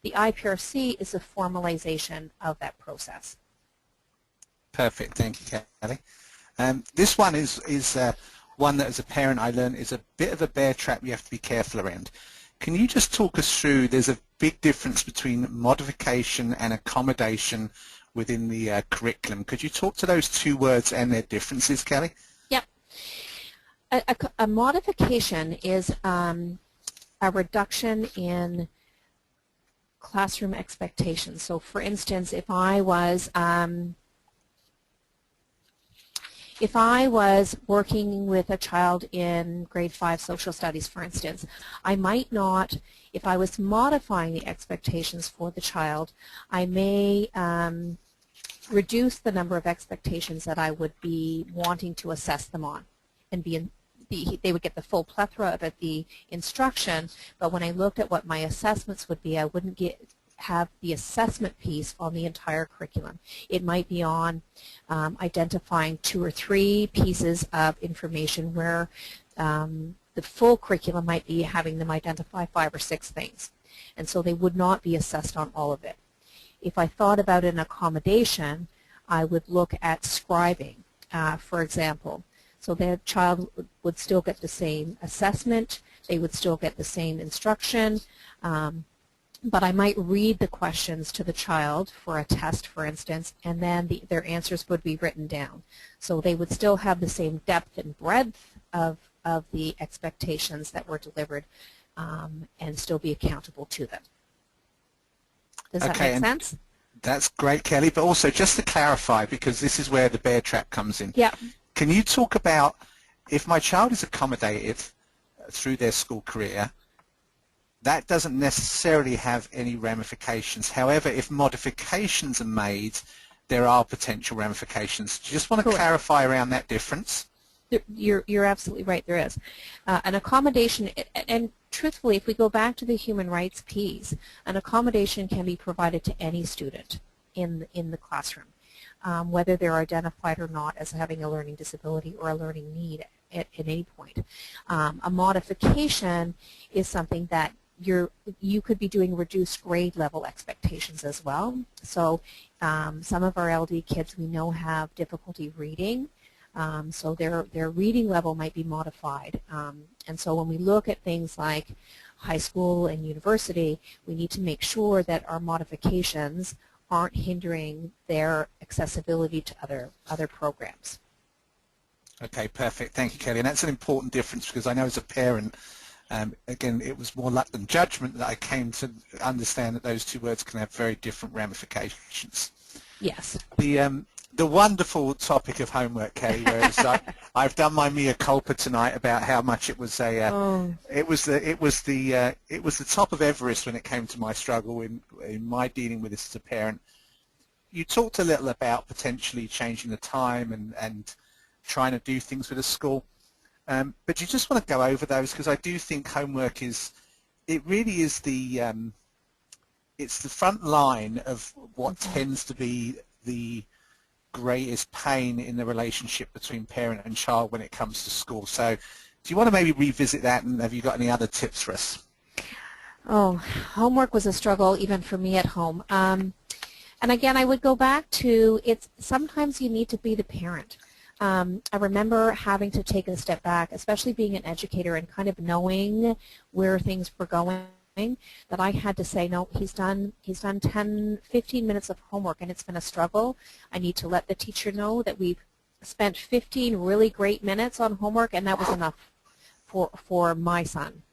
Speaker 3: The IPRC is a formalization of that process.
Speaker 2: Perfect. Thank you, Kelly. This one is one that as a parent I learned is a bit of a bear trap you have to be careful around. Can you just talk us through, there's a big difference between modification and accommodation within the curriculum. Could you talk to those two words and their differences, Kelly?
Speaker 3: Yep. A modification is a reduction in classroom expectations. So for instance, if I was working with a child in grade 5 social studies, for instance, I might not, if I was modifying the expectations for the child, I may reduce the number of expectations that I would be wanting to assess them on, and they would get the full plethora of the instruction, but when I looked at what my assessments would be, I wouldn't have the assessment piece on the entire curriculum. It might be on identifying 2 or 3 pieces of information where the full curriculum might be having them identify 5 or 6 things. And so they would not be assessed on all of it. If I thought about an accommodation, I would look at scribing, for example. So the child would still get the same assessment, they would still get the same instruction, but I might read the questions to the child for a test, for instance, and then their answers would be written down. So they would still have the same depth and breadth of the expectations that were delivered and still be accountable to them. Does that make sense?
Speaker 2: That's great, Kelly, but also just to clarify, because this is where the bear trap comes in.
Speaker 3: Yeah.
Speaker 2: Can you talk about if my child is accommodated through their school career, that doesn't necessarily have any ramifications. However, if modifications are made, there are potential ramifications. Do you just want to clarify around that difference?
Speaker 3: You're absolutely right, there is. An accommodation, and truthfully, if we go back to the human rights piece, an accommodation can be provided to any student in the classroom, whether they're identified or not as having a learning disability or a learning need at any point. A modification is something that you could be doing reduced grade level expectations as well. So some of our LD kids we know have difficulty reading, so their reading level might be modified. And so when we look at things like high school and university, we need to make sure that our modifications aren't hindering their accessibility to other programs.
Speaker 2: Okay, perfect. Thank you, Kelly. And that's an important difference because I know as a parent, again, it was more luck than judgment that I came to understand that those two words can have very different ramifications.
Speaker 3: Yes.
Speaker 2: The wonderful topic of homework, Kelly, where it's like, I've done my mea culpa tonight about how much it was it was the top of Everest when it came to my struggle in my dealing with this as a parent. You talked a little about potentially changing the time and trying to do things with a school. But you just want to go over those because I do think homework it really is it's the front line of what tends to be the greatest pain in the relationship between parent and child when it comes to school. So do you want to maybe revisit that, and have you got any other tips for us?
Speaker 3: Oh, homework was a struggle even for me at home. And again, I would go back to it's sometimes you need to be the parent. I remember having to take a step back, especially being an educator and kind of knowing where things were going, that I had to say, no, he's done 10, 15 minutes of homework and it's been a struggle. I need to let the teacher know that we've spent 15 really great minutes on homework and that was enough for my son.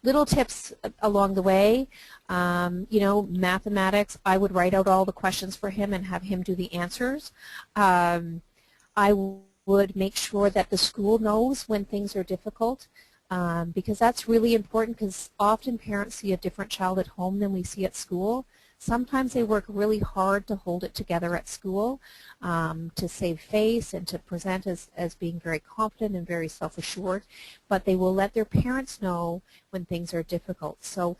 Speaker 3: Little tips along the way, you know, mathematics, I would write out all the questions for him and have him do the answers. I would make sure that the school knows when things are difficult because that's really important because often parents see a different child at home than we see at school. Sometimes they work really hard to hold it together at school, to save face and to present as being very confident and very self-assured, but they will let their parents know when things are difficult. So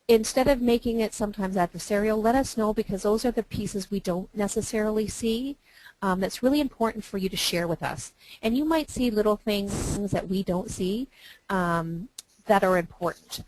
Speaker 3: instead of making it sometimes adversarial, let us know because those are the pieces we don't necessarily see. That's really important for you to share with us. And you might see little things that we don't see that are important.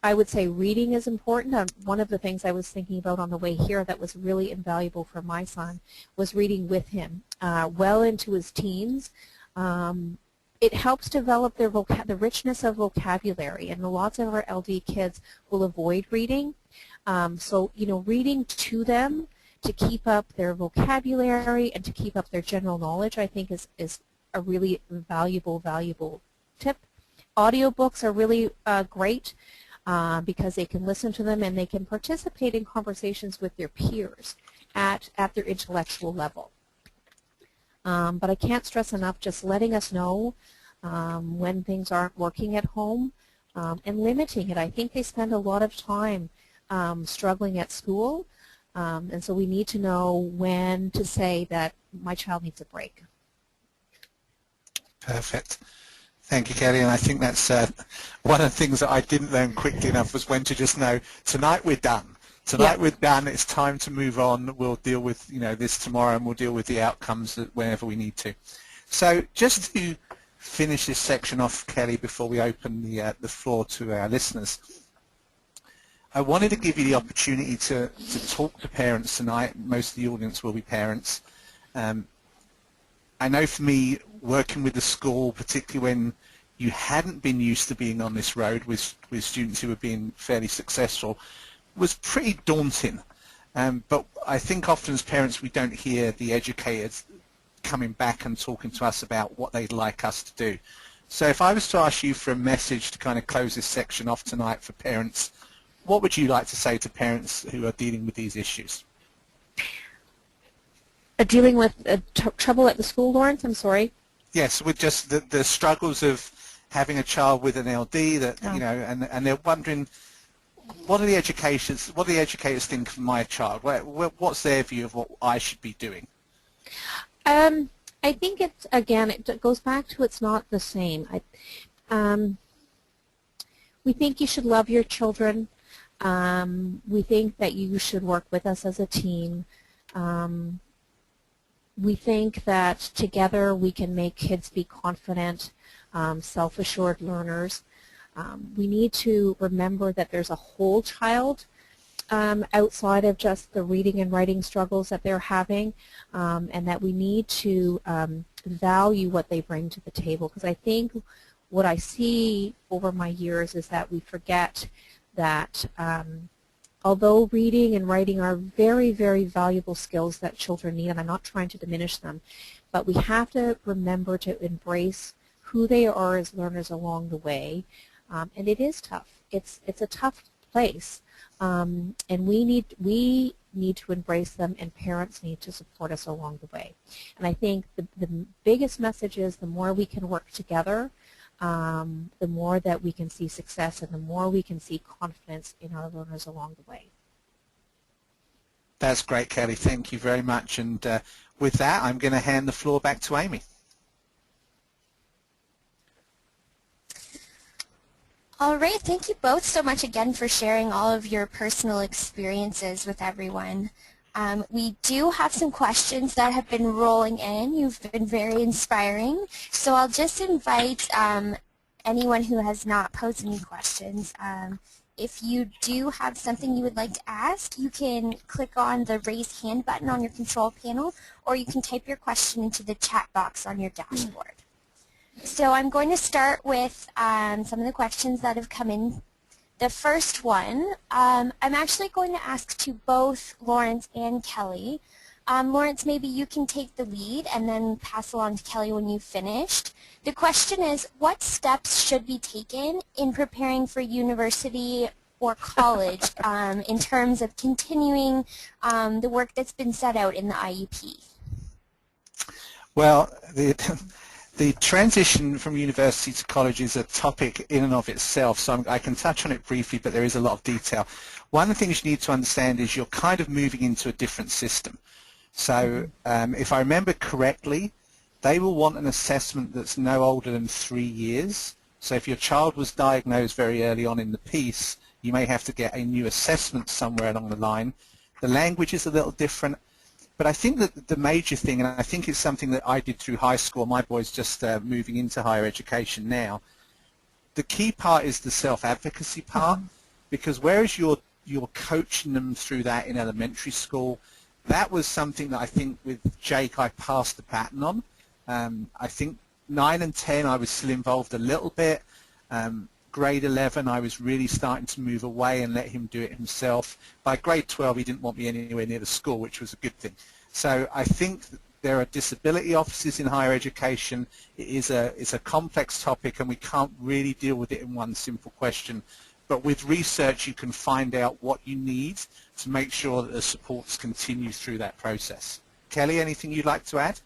Speaker 3: I would say reading is important. One of the things I was thinking about on the way here that was really invaluable for my son was reading with him well into his teens. It helps develop the richness of vocabulary, and lots of our LD kids will avoid reading. So, you know, reading to them to keep up their vocabulary and to keep up their general knowledge, I think is a really valuable tip. Audiobooks are really great. Because they can listen to them and they can participate in conversations with their peers at their intellectual level. But I can't stress enough just letting us know when things aren't working at home and limiting it. I think they spend a lot of time struggling at school, and so we need to know when to say that my child needs a break.
Speaker 2: Perfect. Thank you, Kelly, and I think that's one of the things that I didn't learn quickly enough was when to just know, tonight we're done. Tonight we're done, it's time to move on. We'll deal with, you know, this tomorrow and we'll deal with the outcomes whenever we need to. So just to finish this section off, Kelly, before we open the floor to our listeners, I wanted to give you the opportunity to talk to parents tonight. Most of the audience will be parents. I know for me, working with the school, particularly when you hadn't been used to being on this road with students who were being fairly successful, was pretty daunting. But I think often as parents we don't hear the educators coming back and talking to us about what they'd like us to do. So if I was to ask you for a message to kind of close this section off tonight for parents, what would you like to say to parents who are dealing with these issues?
Speaker 3: Dealing with trouble at the school, Lawrence? I'm sorry.
Speaker 2: Yes, with just the struggles of having a child with an LD that you know, and they're wondering, what do the educators think of my child? What's their view of what I should be doing?
Speaker 3: I think it's, again, it goes back to it's not the same. We think you should love your children. We think that you should work with us as a team. We think that together we can make kids be confident, self-assured learners. We need to remember that there's a whole child outside of just the reading and writing struggles that they're having, and that we need to value what they bring to the table. Because I think what I see over my years is that we forget that although reading and writing are very, very valuable skills that children need, and I'm not trying to diminish them, but we have to remember to embrace who they are as learners along the way. And it is tough. It's a tough place, and we need to embrace them, and parents need to support us along the way. And I think the biggest message is the more we can work together, the more that we can see success and the more we can see confidence in our learners along the way.
Speaker 2: That's great, Kelly. Thank you very much. And with that, I'm going to hand the floor back to Amy.
Speaker 1: All right, thank you both so much again for sharing all of your personal experiences with everyone. We do have some questions that have been rolling in. You've been very inspiring. So I'll just invite anyone who has not posed any questions. If you do have something you would like to ask, you can click on the raise hand button on your control panel, or you can type your question into the chat box on your dashboard. So I'm going to start with some of the questions that have come in. The first one, I'm actually going to ask to both Lawrence and Kelly. Lawrence, maybe you can take the lead and then pass along to Kelly when you've finished. The question is, what steps should be taken in preparing for university or college in terms of continuing the work that's been set out in the IEP?
Speaker 2: Well, the transition from university to college is a topic in and of itself, so I can touch on it briefly, but there is a lot of detail. One of the things you need to understand is you're kind of moving into a different system. So if I remember correctly, they will want an assessment that's no older than 3 years. So if your child was diagnosed very early on in the piece, you may have to get a new assessment somewhere along the line. The language is a little different. But I think that the major thing, and I think it's something that I did through high school, my boy's just moving into higher education now, the key part is the self-advocacy part, because whereas you're coaching them through that in elementary school, that was something that I think with Jake I passed the baton on. I think 9 and 10 I was still involved a little bit. Grade 11 I was really starting to move away and let him do it himself. By grade 12 he didn't want me anywhere near the school, which was a good thing. So I think there are disability offices in higher education. It's a complex topic and we can't really deal with it in one simple question. But with research you can find out what you need to make sure that the supports continue through that process. Kelly, anything you'd like to add?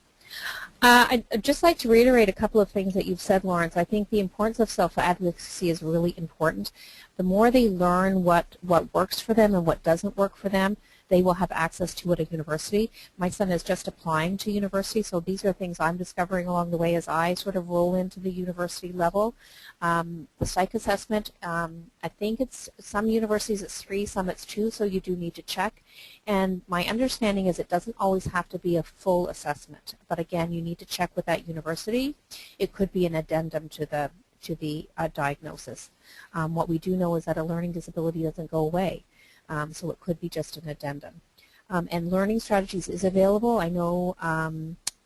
Speaker 3: I'd just like to reiterate a couple of things that you've said, Lawrence. I think the importance of self-advocacy is really important. The more they learn what works for them and what doesn't work for them, they will have access to at a university. My son is just applying to university, so these are things I'm discovering along the way as I sort of roll into the university level. The psych assessment, I think it's some universities it's 3, some it's 2, so you do need to check. And my understanding is it doesn't always have to be a full assessment, but again, you need to check with that university. It could be an addendum to the diagnosis. What we do know is that a learning disability doesn't go away. So it could be just an addendum. And Learning Strategies is available. I know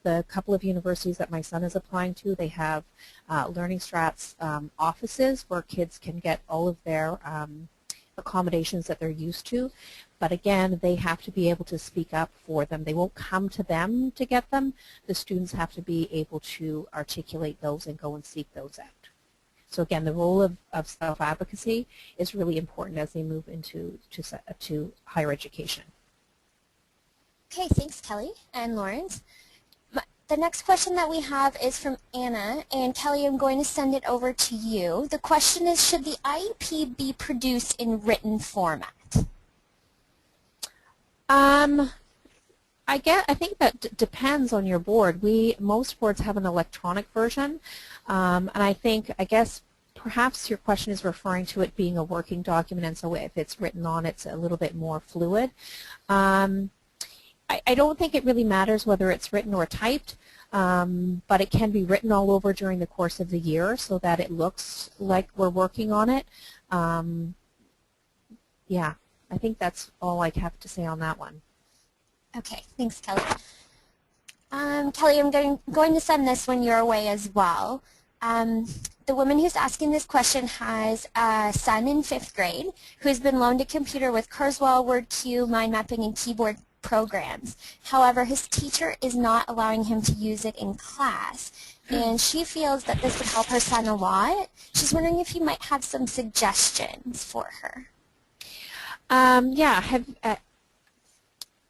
Speaker 3: the couple of universities that my son is applying to, they have Learning Strats offices where kids can get all of their accommodations that they're used to. But again, they have to be able to speak up for them. They won't come to them to get them. The students have to be able to articulate those and go and seek those out. So again, the role of self-advocacy is really important as they move into to higher education.
Speaker 1: Okay, thanks Kelly and Lawrence. The next question that we have is from Anna, and Kelly, I'm going to send it over to you. The question is, should the IEP be produced in written format?
Speaker 3: I think that depends on your board. Most boards have an electronic version, and I guess perhaps your question is referring to it being a working document, and so if it's written on, it's a little bit more fluid. I don't think it really matters whether it's written or typed, but it can be written all over during the course of the year so that it looks like we're working on it. Yeah, I think that's all I have to say on that one.
Speaker 1: Okay, thanks Kelly. Kelly, I'm going to send this when you're away as well. The woman who's asking this question has a son in 5th grade who has been loaned a computer with Kurzweil, WordQ, mind mapping, and keyboard programs. However, his teacher is not allowing him to use it in class, and she feels that this would help her son a lot. She's wondering if you might have some suggestions for her.
Speaker 3: Yeah,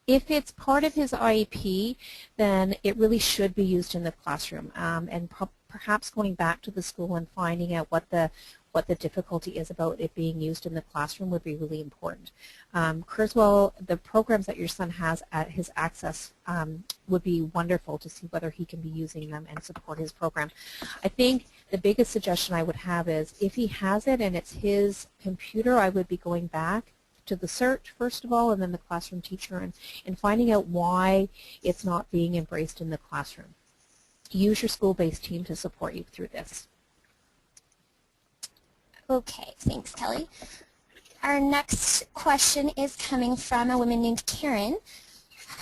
Speaker 3: if it's part of his IEP, then it really should be used in the classroom, and perhaps going back to the school and finding out what the difficulty is about it being used in the classroom would be really important. Kurzweil, the programs that your son has at his access would be wonderful to see whether he can be using them and support his program. I think the biggest suggestion I would have is if he has it and it's his computer, I would be going back to the search first of all and then the classroom teacher and finding out why it's not being embraced in the classroom. Use your school-based team to support you through this.
Speaker 1: Okay, thanks, Kelly. Our next question is coming from a woman named Karen.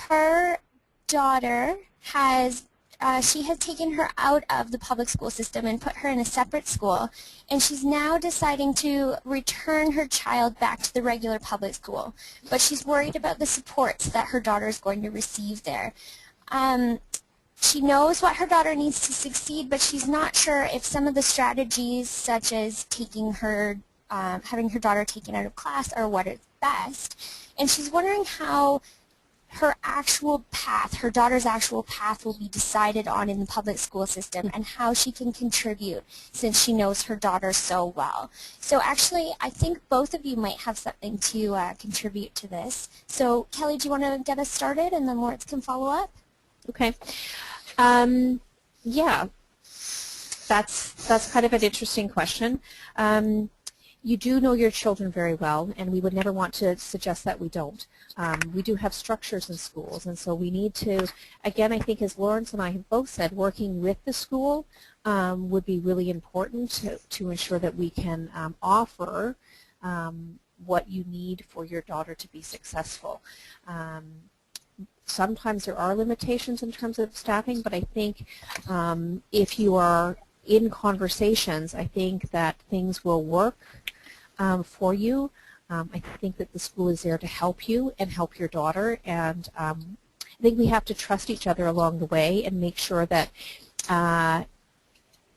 Speaker 1: Her daughter has she has taken her out of the public school system and put her in a separate school, and she's now deciding to return her child back to the regular public school, but she's worried about the supports that her daughter is going to receive there. She knows what her daughter needs to succeed, but she's not sure if some of the strategies, such as taking her, having her daughter taken out of class, are what is best, and she's wondering how her actual path, her daughter's actual path, will be decided on in the public school system, and how she can contribute since she knows her daughter so well. So actually, I think both of you might have something to contribute to this. So Kelly, do you want to get us started, and then Lawrence can follow up?
Speaker 3: Okay. Yeah, that's kind of an interesting question. You do know your children very well, and we would never want to suggest that we don't. We do have structures in schools, and so we need to, again, I think as Lawrence and I have both said, working with the school would be really important to ensure that we can offer what you need for your daughter to be successful. Sometimes there are limitations in terms of staffing, but I think if you are in conversations, I think that things will work for you. I think that the school is there to help you and help your daughter, and I think we have to trust each other along the way and make sure that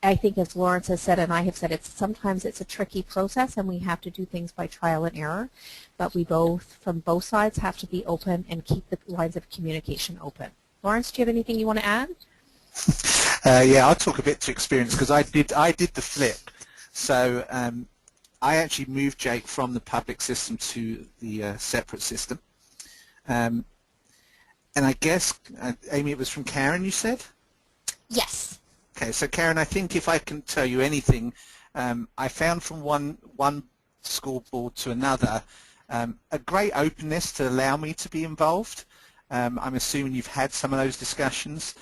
Speaker 3: I think, as Lawrence has said and I have said, sometimes it's a tricky process and we have to do things by trial and error, but we both, from both sides, have to be open and keep the lines of communication open. Lawrence, do you have anything you want to add?
Speaker 2: Yeah, I'll talk a bit to experience, because I did the flip. So I actually moved Jake from the public system to the separate system. And I guess, Amy, it was from Karen, you said?
Speaker 1: Yes.
Speaker 2: Okay, so Karen, I think if I can tell you anything, I found from one school board to another a great openness to allow me to be involved. I'm assuming you've had some of those discussions.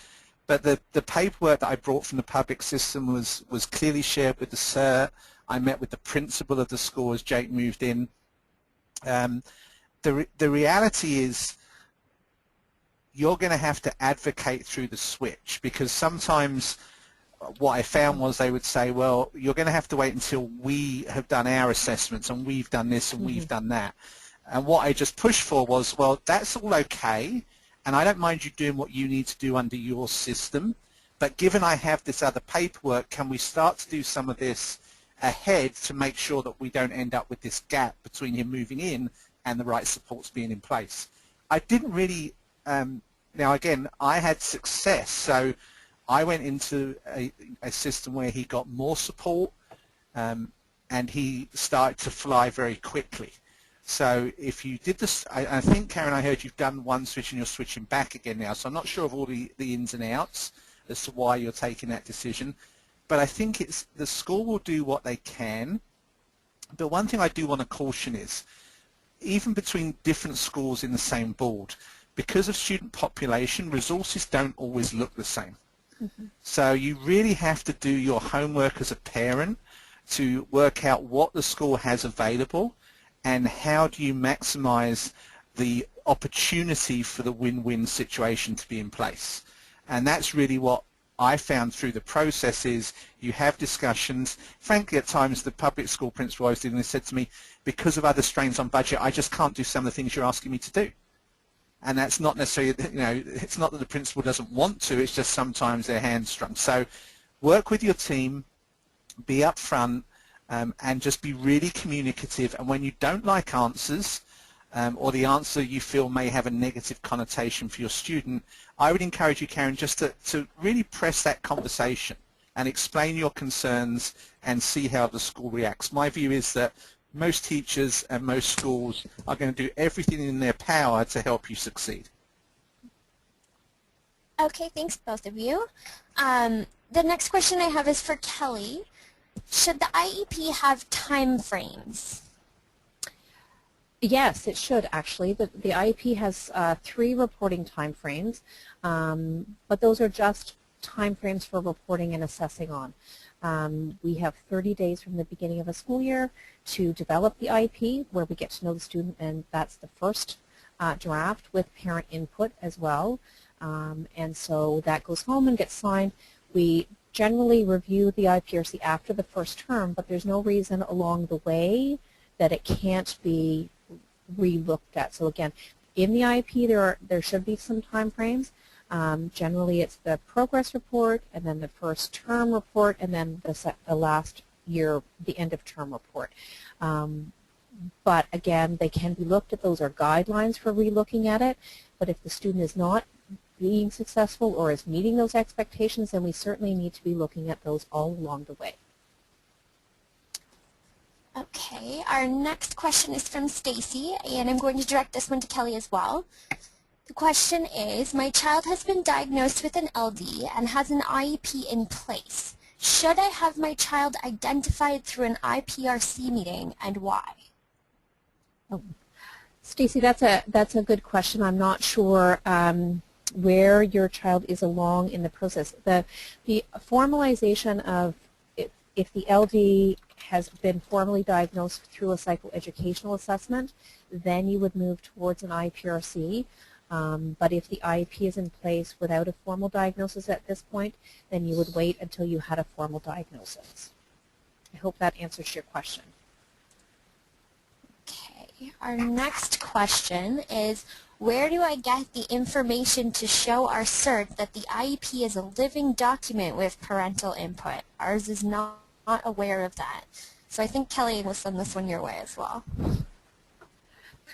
Speaker 2: But the paperwork that I brought from the public system was clearly shared with the CERT. I met with the principal of the school as Jake moved in. The reality is you're going to have to advocate through the switch, because sometimes what I found was they would say, well, you're going to have to wait until we have done our assessments and we've done this and we've done that. And what I just pushed for was, well, that's all okay, and I don't mind you doing what you need to do under your system, but given I have this other paperwork, can we start to do some of this ahead to make sure that we don't end up with this gap between him moving in and the right supports being in place. I didn't really, now again, I had success, so I went into a system where he got more support and he started to fly very quickly. So if you did this, I think, Karen, I heard you've done one switch and you're switching back again now, so I'm not sure of all the ins and outs as to why you're taking that decision. But I think it's the school will do what they can. But one thing I do want to caution is, even between different schools in the same board, because of student population, resources don't always look the same. So you really have to do your homework as a parent to work out what the school has available and how do you maximize the opportunity for the win-win situation to be in place. And that's really what I found through the process is you have discussions. Frankly, at times the public school principal I was dealing with said to me, because of other strains on budget, I just can't do some of the things you're asking me to do. And that's not necessarily, you know, it's not that the principal doesn't want to, it's just sometimes they're hamstrung. So work with your team, be upfront, and just be really communicative. And when you don't like answers, or the answer you feel may have a negative connotation for your student, I would encourage you, Karen, just to really press that conversation and explain your concerns and see how the school reacts. My view is that most teachers and most schools are going to do everything in their power to help you succeed.
Speaker 1: Okay, thanks both of you. The next question I have is for Kelly. Should the IEP have time frames?
Speaker 3: Yes, it should actually. The IEP has 3 reporting time frames, but those are just time frames for reporting and assessing on. We have 30 days from the beginning of a school year to develop the IEP, where we get to know the student, and that's the first draft with parent input as well. And so that goes home and gets signed. We generally review the IPRC after the first term, but there's no reason along the way that it can't be re-looked at. So again, in the IEP there should be some time frames. Generally it's the progress report, and then the first term report, and then the last year, the end of term report. But again, they can be looked at. Those are guidelines for re-looking at it. But if the student is not being successful or is meeting those expectations, then we certainly need to be looking at those all along the way.
Speaker 1: Okay, our next question is from Stacy, and I'm going to direct this one to Kelly as well. The question is, my child has been diagnosed with an LD and has an IEP in place. Should I have my child identified through an IPRC meeting, and why?
Speaker 3: Oh. Stacy, that's a good question. I'm not sure where your child is along in the process. The formalization of if the LD has been formally diagnosed through a psychoeducational assessment, then you would move towards an IPRC. But if the IEP is in place without a formal diagnosis at this point, then you would wait until you had a formal diagnosis. I hope that answers your question.
Speaker 1: Okay, our next question is, where do I get the information to show our cert that the IEP is a living document with parental input? Ours is not aware of that. So I think Kelly will send this one your way as well.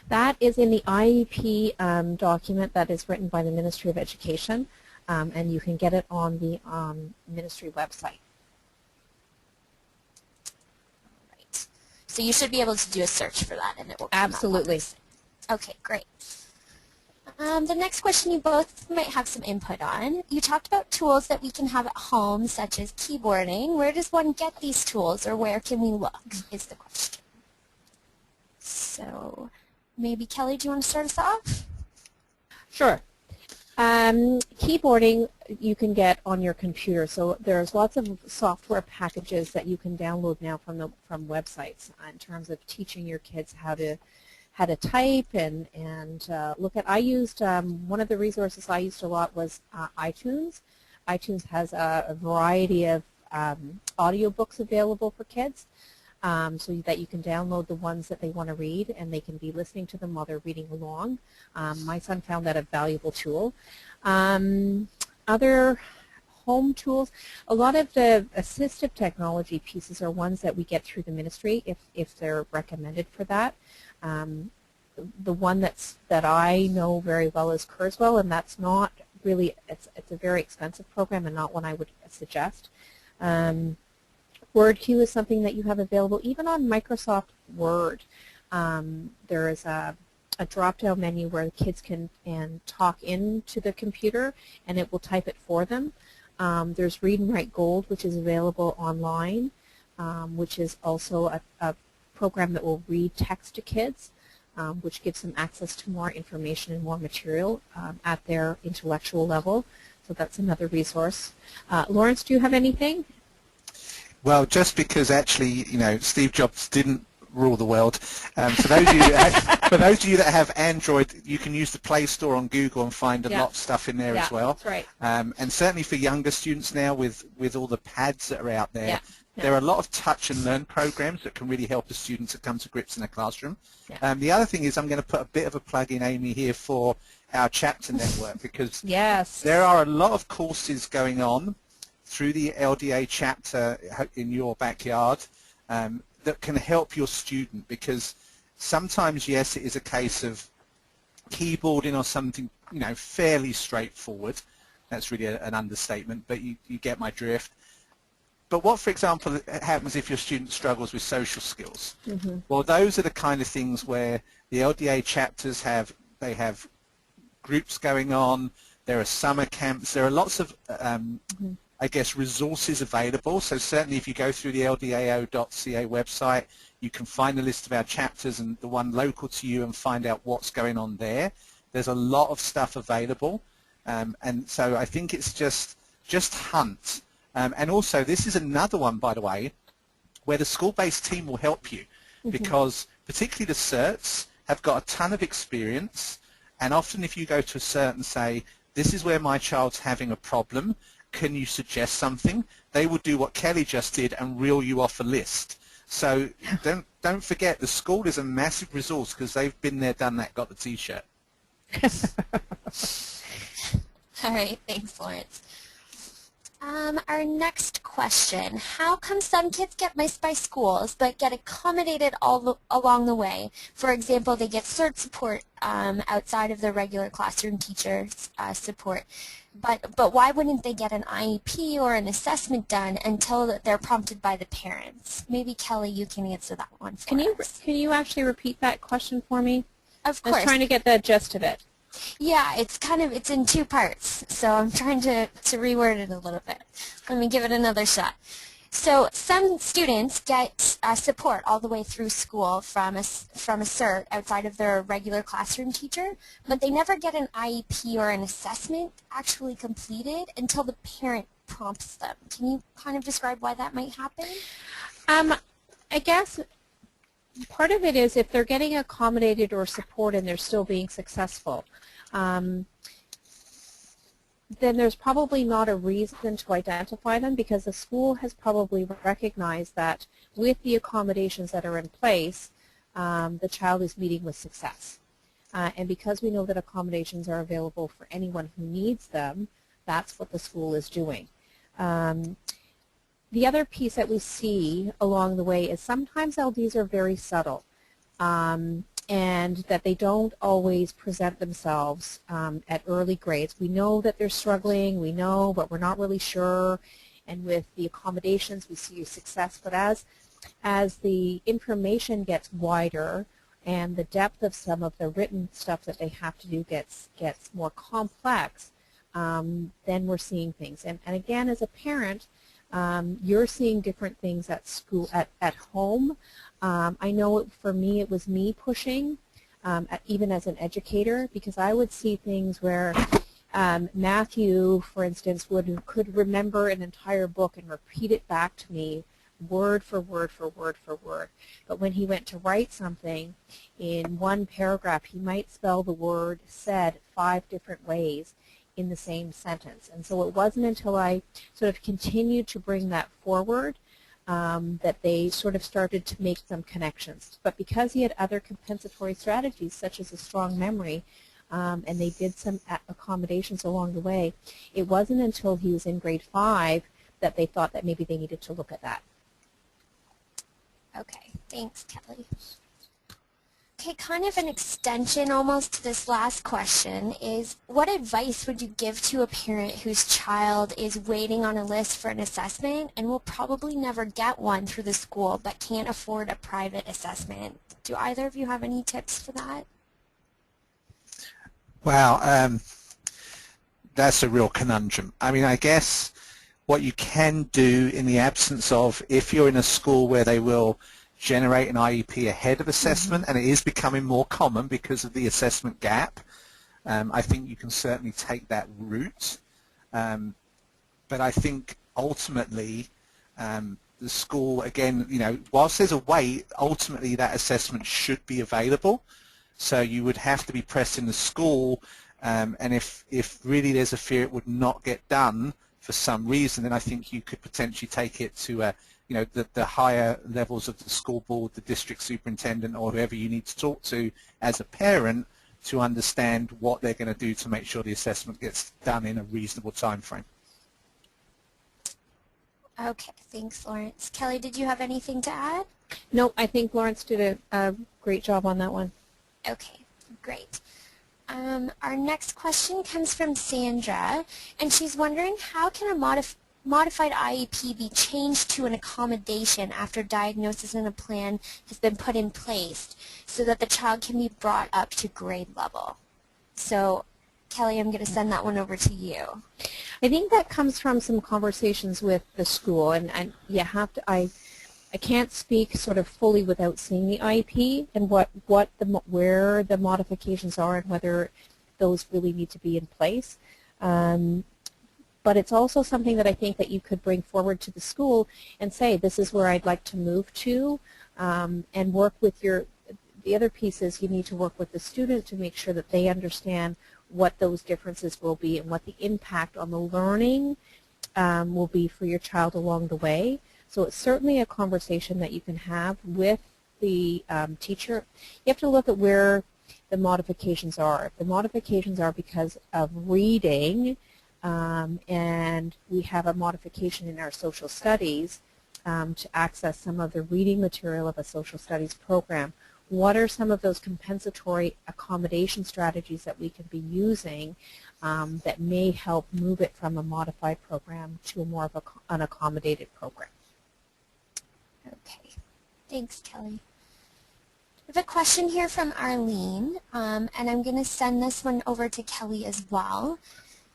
Speaker 3: That is in the IEP document that is written by the Ministry of Education, and you can get it on the ministry website.
Speaker 1: Right. So you should be able to do a search for that, and it will come
Speaker 3: Absolutely.
Speaker 1: up. Okay, great. The next question you both might have some input on. You talked about tools that we can have at home, such as keyboarding. Where does one get these tools, or where can we look, is the question. So maybe, Kelly, do you want to start us off?
Speaker 3: Sure. Keyboarding you can get on your computer. So there's lots of software packages that you can download now from websites in terms of teaching your kids how to type and look at. I used one of the resources I used a lot was iTunes. iTunes has a variety of audiobooks available for kids. So that you can download the ones that they want to read, and they can be listening to them while they're reading along. My son found that a valuable tool. Other home tools, a lot of the assistive technology pieces are ones that we get through the ministry if they're recommended for that. The one that I know very well is Kurzweil, and that's not really, it's a very expensive program and not one I would suggest. WordQ is something that you have available even on Microsoft Word. There is a drop-down menu where the kids can talk into the computer, and it will type it for them. There's Read and Write Gold, which is available online, which is also a program that will read text to kids, which gives them access to more information and more material at their intellectual level. So that's another resource. Lawrence, do you have anything?
Speaker 2: Well, just because actually, you know, Steve Jobs didn't rule the world. For those of you that have Android, you can use the Play Store on Google and find a lot of stuff in there as well.
Speaker 3: That's right.
Speaker 2: And certainly for younger students now, with all the pads that are out there, there are a lot of touch and learn programs that can really help a student to come to grips in a classroom. The other thing is, I'm going to put a bit of a plug in, Amy, here for our chapter network, because there are a lot of courses going on through the LDA chapter in your backyard that can help your student, because sometimes, yes, it is a case of keyboarding or something, you know, fairly straightforward. That's really an understatement, but you get my drift. But what, for example, happens if your student struggles with social skills? Well, those are the kind of things where the LDA chapters have groups going on. There are summer camps. There are lots of I guess, resources available. So certainly if you go through the ldao.ca website, you can find a list of our chapters and the one local to you and find out what's going on there. There's a lot of stuff available. And so I think it's just hunt And also, this is another one, by the way, where the school-based team will help you, because particularly the certs have got a ton of experience, and often if you go to a cert and say, this is where my child's having a problem, can you suggest something? They will do what Kelly just did and reel you off a list. So don't forget, the school is a massive resource because they've been there, done that, got the T-shirt.
Speaker 1: All right, thanks, Lawrence. Our next question, how come some kids get missed by schools but get accommodated along the way? For example, they get CERT support outside of their regular classroom teacher's support, but why wouldn't they get an IEP or an assessment done until they're prompted by the parents? Maybe Kelly, you can answer that one for us.
Speaker 3: Can you actually repeat that question for me?
Speaker 1: Of course.
Speaker 3: I was trying to get the gist of it.
Speaker 1: Yeah, it's in two parts, so I'm trying to reword it a little bit. Let me give it another shot. So some students get support all the way through school from a CERT outside of their regular classroom teacher, but they never get an IEP or an assessment actually completed until the parent prompts them. Can you kind of describe why that might happen?
Speaker 3: I guess part of it is if they're getting accommodated or support and they're still being successful, then there's probably not a reason to identify them, because the school has probably recognized that with the accommodations that are in place, the child is meeting with success. And because we know that accommodations are available for anyone who needs them, that's what the school is doing. The other piece that we see along the way is sometimes LDs are very subtle, and that they don't always present themselves at early grades. We know that they're struggling, we know, but we're not really sure. And with the accommodations, we see success. But as the information gets wider and the depth of some of the written stuff that they have to do gets more complex, then we're seeing things. And again, as a parent, you're seeing different things at school, at home. I know for me, it was me pushing, even as an educator, because I would see things where Matthew, for instance, could remember an entire book and repeat it back to me word for word for word for word. But when he went to write something in one paragraph, he might spell the word said 5 different ways in the same sentence. And so it wasn't until I sort of continued to bring that forward that they sort of started to make some connections. But because he had other compensatory strategies, such as a strong memory, and they did some accommodations along the way, it wasn't until he was in grade 5 that they thought that maybe they needed to look at that.
Speaker 1: Okay, thanks, Kelly. Okay, kind of an extension almost to this last question is, what advice would you give to a parent whose child is waiting on a list for an assessment and will probably never get one through the school but can't afford a private assessment? Do either of you have any tips for that?
Speaker 2: Wow, that's a real conundrum. I mean, I guess what you can do in the absence of, if you're in a school where they will generate an IEP ahead of assessment, and it is becoming more common because of the assessment gap, I think you can certainly take that route. But I think ultimately the school, again, you know, whilst there's a wait, ultimately that assessment should be available. So you would have to be pressing the school, and if really there's a fear it would not get done for some reason, then I think you could potentially take it to you know, the higher levels of the school board, the district superintendent, or whoever you need to talk to as a parent to understand what they're going to do to make sure the assessment gets done in a reasonable time frame.
Speaker 1: Okay, thanks, Lawrence. Kelly, did you have anything to add?
Speaker 3: No, I think Lawrence did a great job on that one.
Speaker 1: Okay, great. Our next question comes from Sandra, and she's wondering, how can a modified IEP be changed to an accommodation after diagnosis and a plan has been put in place so that the child can be brought up to grade level? So, Kelly, I'm going to send that one over to you.
Speaker 3: I think that comes from some conversations with the school, and you have to, I can't speak sort of fully without seeing the IEP and where the modifications are and whether those really need to be in place. But it's also something that I think that you could bring forward to the school and say, this is where I'd like to move to, and work with the other piece is you need to work with the student to make sure that they understand what those differences will be and what the impact on the learning will be for your child along the way. So it's certainly a conversation that you can have with the teacher. You have to look at where the modifications are. If the modifications are because of reading, and we have a modification in our social studies to access some of the reading material of a social studies program, what are some of those compensatory accommodation strategies that we can be using that may help move it from a modified program to a more of an accommodated program?
Speaker 1: Okay, thanks, Kelly. We have a question here from Arlene, and I'm going to send this one over to Kelly as well.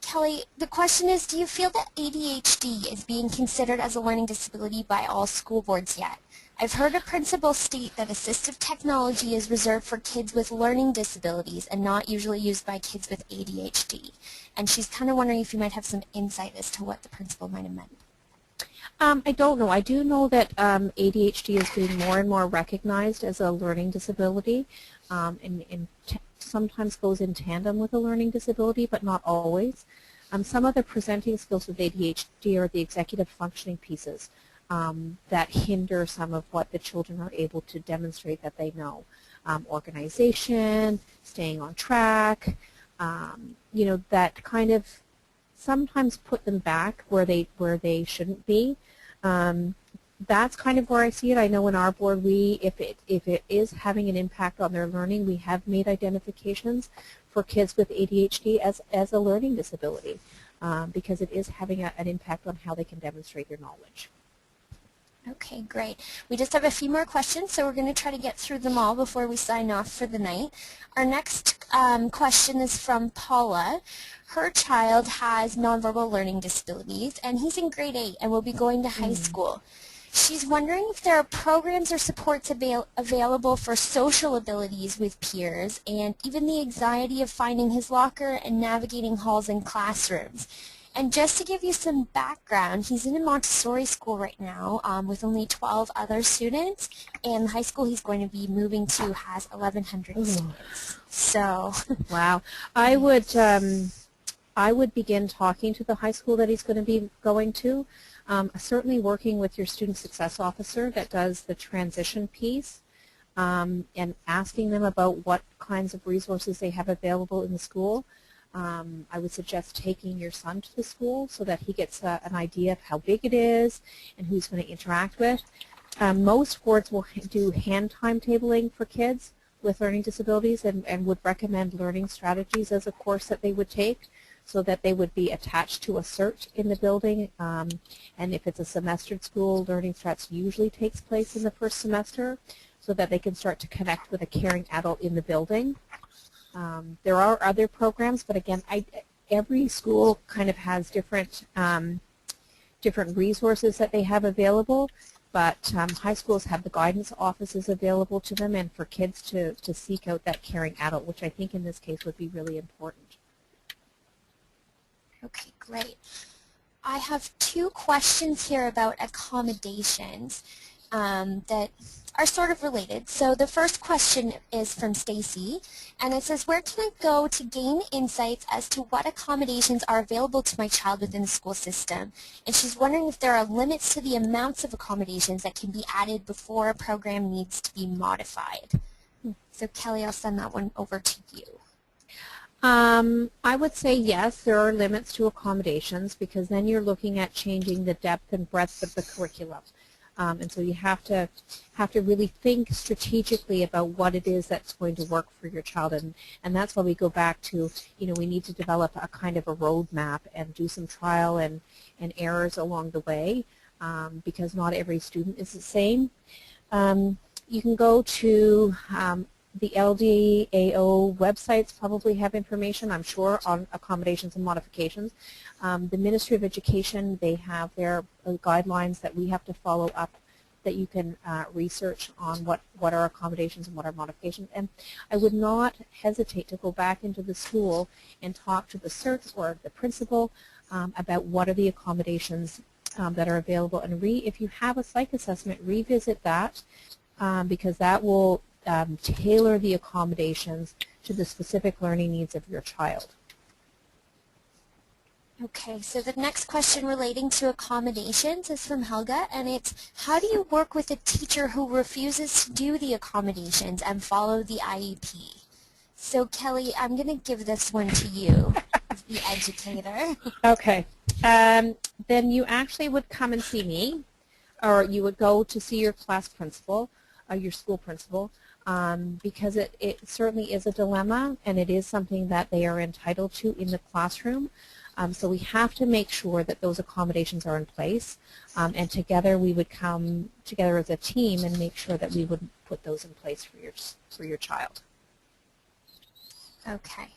Speaker 1: Kelly, the question is, do you feel that ADHD is being considered as a learning disability by all school boards yet? I've heard a principal state that assistive technology is reserved for kids with learning disabilities and not usually used by kids with ADHD. And she's kind of wondering if you might have some insight as to what the principal might have meant.
Speaker 3: I don't know. I do know that ADHD is being more and more recognized as a learning disability, and sometimes goes in tandem with a learning disability, but not always. Some of the presenting skills with ADHD are the executive functioning pieces that hinder some of what the children are able to demonstrate that they know. Organization, staying on track, you know, that kind of sometimes put them back where they shouldn't be. That's kind of where I see it. I know in our board, if it is having an impact on their learning, we have made identifications for kids with ADHD as a learning disability because it is having an impact on how they can demonstrate their knowledge.
Speaker 1: Okay, great. We just have a few more questions, so we're going to try to get through them all before we sign off for the night. Our next question is from Paula. Her child has nonverbal learning disabilities, and he's in grade 8 and will be going to high school. She's wondering if there are programs or supports available for social abilities with peers and even the anxiety of finding his locker and navigating halls and classrooms. And just to give you some background, he's in a Montessori school right now with only 12 other students, and the high school he's going to be moving to has 1,100 students. So,
Speaker 3: wow, I would begin talking to the high school that he's going to be going to. Certainly working with your student success officer that does the transition piece and asking them about what kinds of resources they have available in the school. I would suggest taking your son to the school so that he gets an idea of how big it is and who he's going to interact with. Most boards will do hand timetabling for kids with learning disabilities and would recommend learning strategies as a course that they would take so that they would be attached to a cert in the building. And if it's a semestered school, learning strats usually takes place in the first semester so that they can start to connect with a caring adult in the building. There are other programs, but again, every school kind of has different resources that they have available, but high schools have the guidance offices available to them and for kids to seek out that caring adult, which I think in this case would be really important.
Speaker 1: okay, great. I have two questions here about accommodations that are sort of related. So the first question is from Stacy, and it says, where can I go to gain insights as to what accommodations are available to my child within the school system? And she's wondering if there are limits to the amounts of accommodations that can be added before a program needs to be modified. So Kelly, I'll send that one over to you.
Speaker 3: I would say yes, there are limits to accommodations because then you're looking at changing the depth and breadth of the curriculum. And so you have to really think strategically about what it is that's going to work for your child, and that's why we go back to, you know, we need to develop a kind of a roadmap and do some trial and errors along the way because not every student is the same. You can go to the LDAO websites probably have information, I'm sure, on accommodations and modifications. The Ministry of Education, they have their guidelines that we have to follow up that you can research on what are accommodations and what are modifications. And I would not hesitate to go back into the school and talk to the CERT or the principal about what are the accommodations that are available. And if you have a psych assessment, revisit that because that will tailor the accommodations to the specific learning needs of your child.
Speaker 1: Okay, so the next question relating to accommodations is from Helga, and it's, how do you work with a teacher who refuses to do the accommodations and follow the IEP? So Kelly, I'm going to give this one to you as the educator.
Speaker 3: Okay, then you actually would come and see me, or you would go to see your class principal, your school principal, because it certainly is a dilemma, and it is something that they are entitled to in the classroom. So we have to make sure that those accommodations are in place, and together we would come together as a team and make sure that we would put those in place for your child.
Speaker 1: Okay.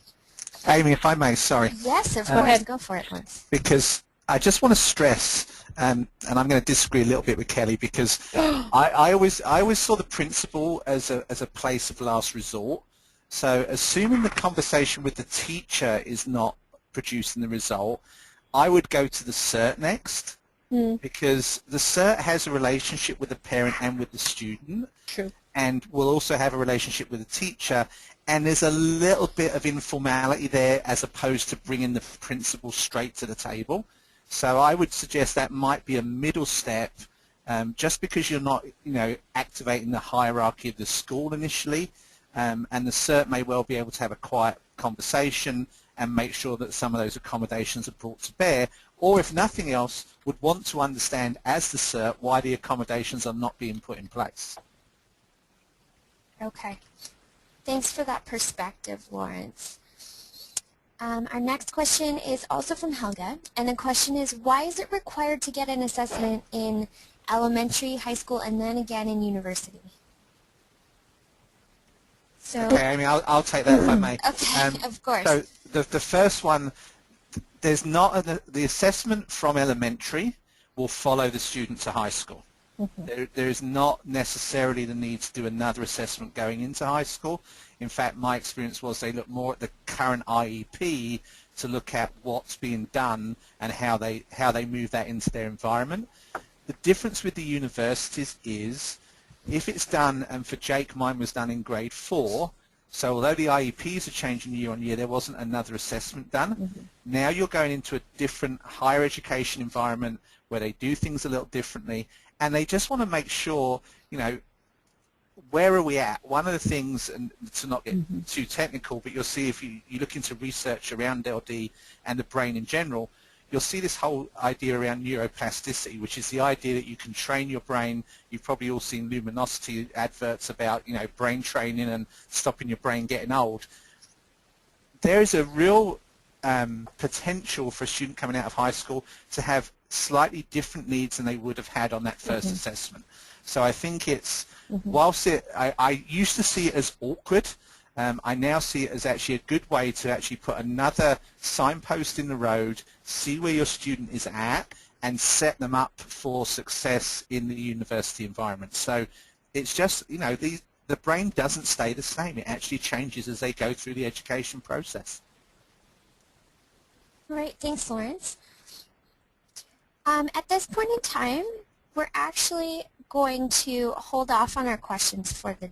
Speaker 2: Amy, if I may, sorry.
Speaker 1: Yes, of course. Go for it, Lawrence.
Speaker 2: Because I just want to stress, and I'm going to disagree a little bit with Kelly, because I always saw the principal as a place of last resort. So assuming the conversation with the teacher is not producing the result, I would go to the CERT next, because the CERT has a relationship with the parent and with the student.
Speaker 3: True.
Speaker 2: And will also have a relationship with the teacher, and there's a little bit of informality there as opposed to bringing the principal straight to the table. So I would suggest that might be a middle step, just because you're not, activating the hierarchy of the school initially, and the CERT may well be able to have a quiet conversation and make sure that some of those accommodations are brought to bear, or if nothing else, would want to understand as the CERT why the accommodations are not being put in place.
Speaker 1: Okay. Thanks for that perspective, Lawrence. Our next question is also from Helga, and the question is, why is it required to get an assessment in elementary, high school, and then again in university? So,
Speaker 2: okay, Amy, I'll take that if I may.
Speaker 1: Okay, of course.
Speaker 2: So the first one, there's not the assessment from elementary will follow the student to high school. There is not necessarily the need to do another assessment going into high school. In fact, my experience was they look more at the current IEP to look at what's being done and how they move that into their environment. The difference with the universities is, if it's done, and for Jake, mine was done in grade 4, so although the IEPs are changing year on year, there wasn't another assessment done. Now you're going into a different higher education environment where they do things a little differently, and they just want to make sure, where are we at? One of the things, and to not get too technical, but you'll see if you look into research around LD and the brain in general, you'll see this whole idea around neuroplasticity, which is the idea that you can train your brain. You've probably all seen Luminosity adverts about, brain training and stopping your brain getting old. There is a real potential for a student coming out of high school to have slightly different needs than they would have had on that first assessment. So I think it's, whilst I used to see it as awkward, I now see it as actually a good way to actually put another signpost in the road, see where your student is at, and set them up for success in the university environment. So it's just, the brain doesn't stay the same. It actually changes as they go through the education process.
Speaker 1: All right, thanks, Lawrence. At this point in time, we're actually going to hold off on our questions for the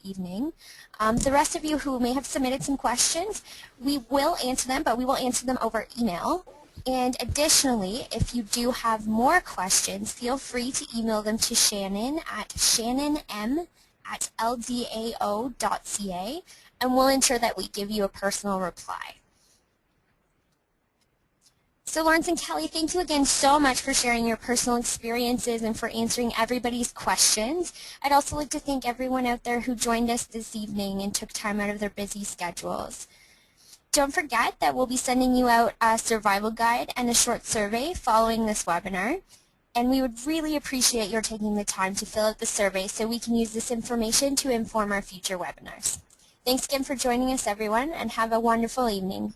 Speaker 1: evening. The rest of you who may have submitted some questions, we will answer them, but we will answer them over email. And additionally, if you do have more questions, feel free to email them to Shannon at shannon.m@ldao.ca, and we'll ensure that we give you a personal reply. So Lawrence and Kelly, thank you again so much for sharing your personal experiences and for answering everybody's questions. I'd also like to thank everyone out there who joined us this evening and took time out of their busy schedules. Don't forget that we'll be sending you out a survival guide and a short survey following this webinar. And we would really appreciate your taking the time to fill out the survey so we can use this information to inform our future webinars. Thanks again for joining us, everyone, and have a wonderful evening.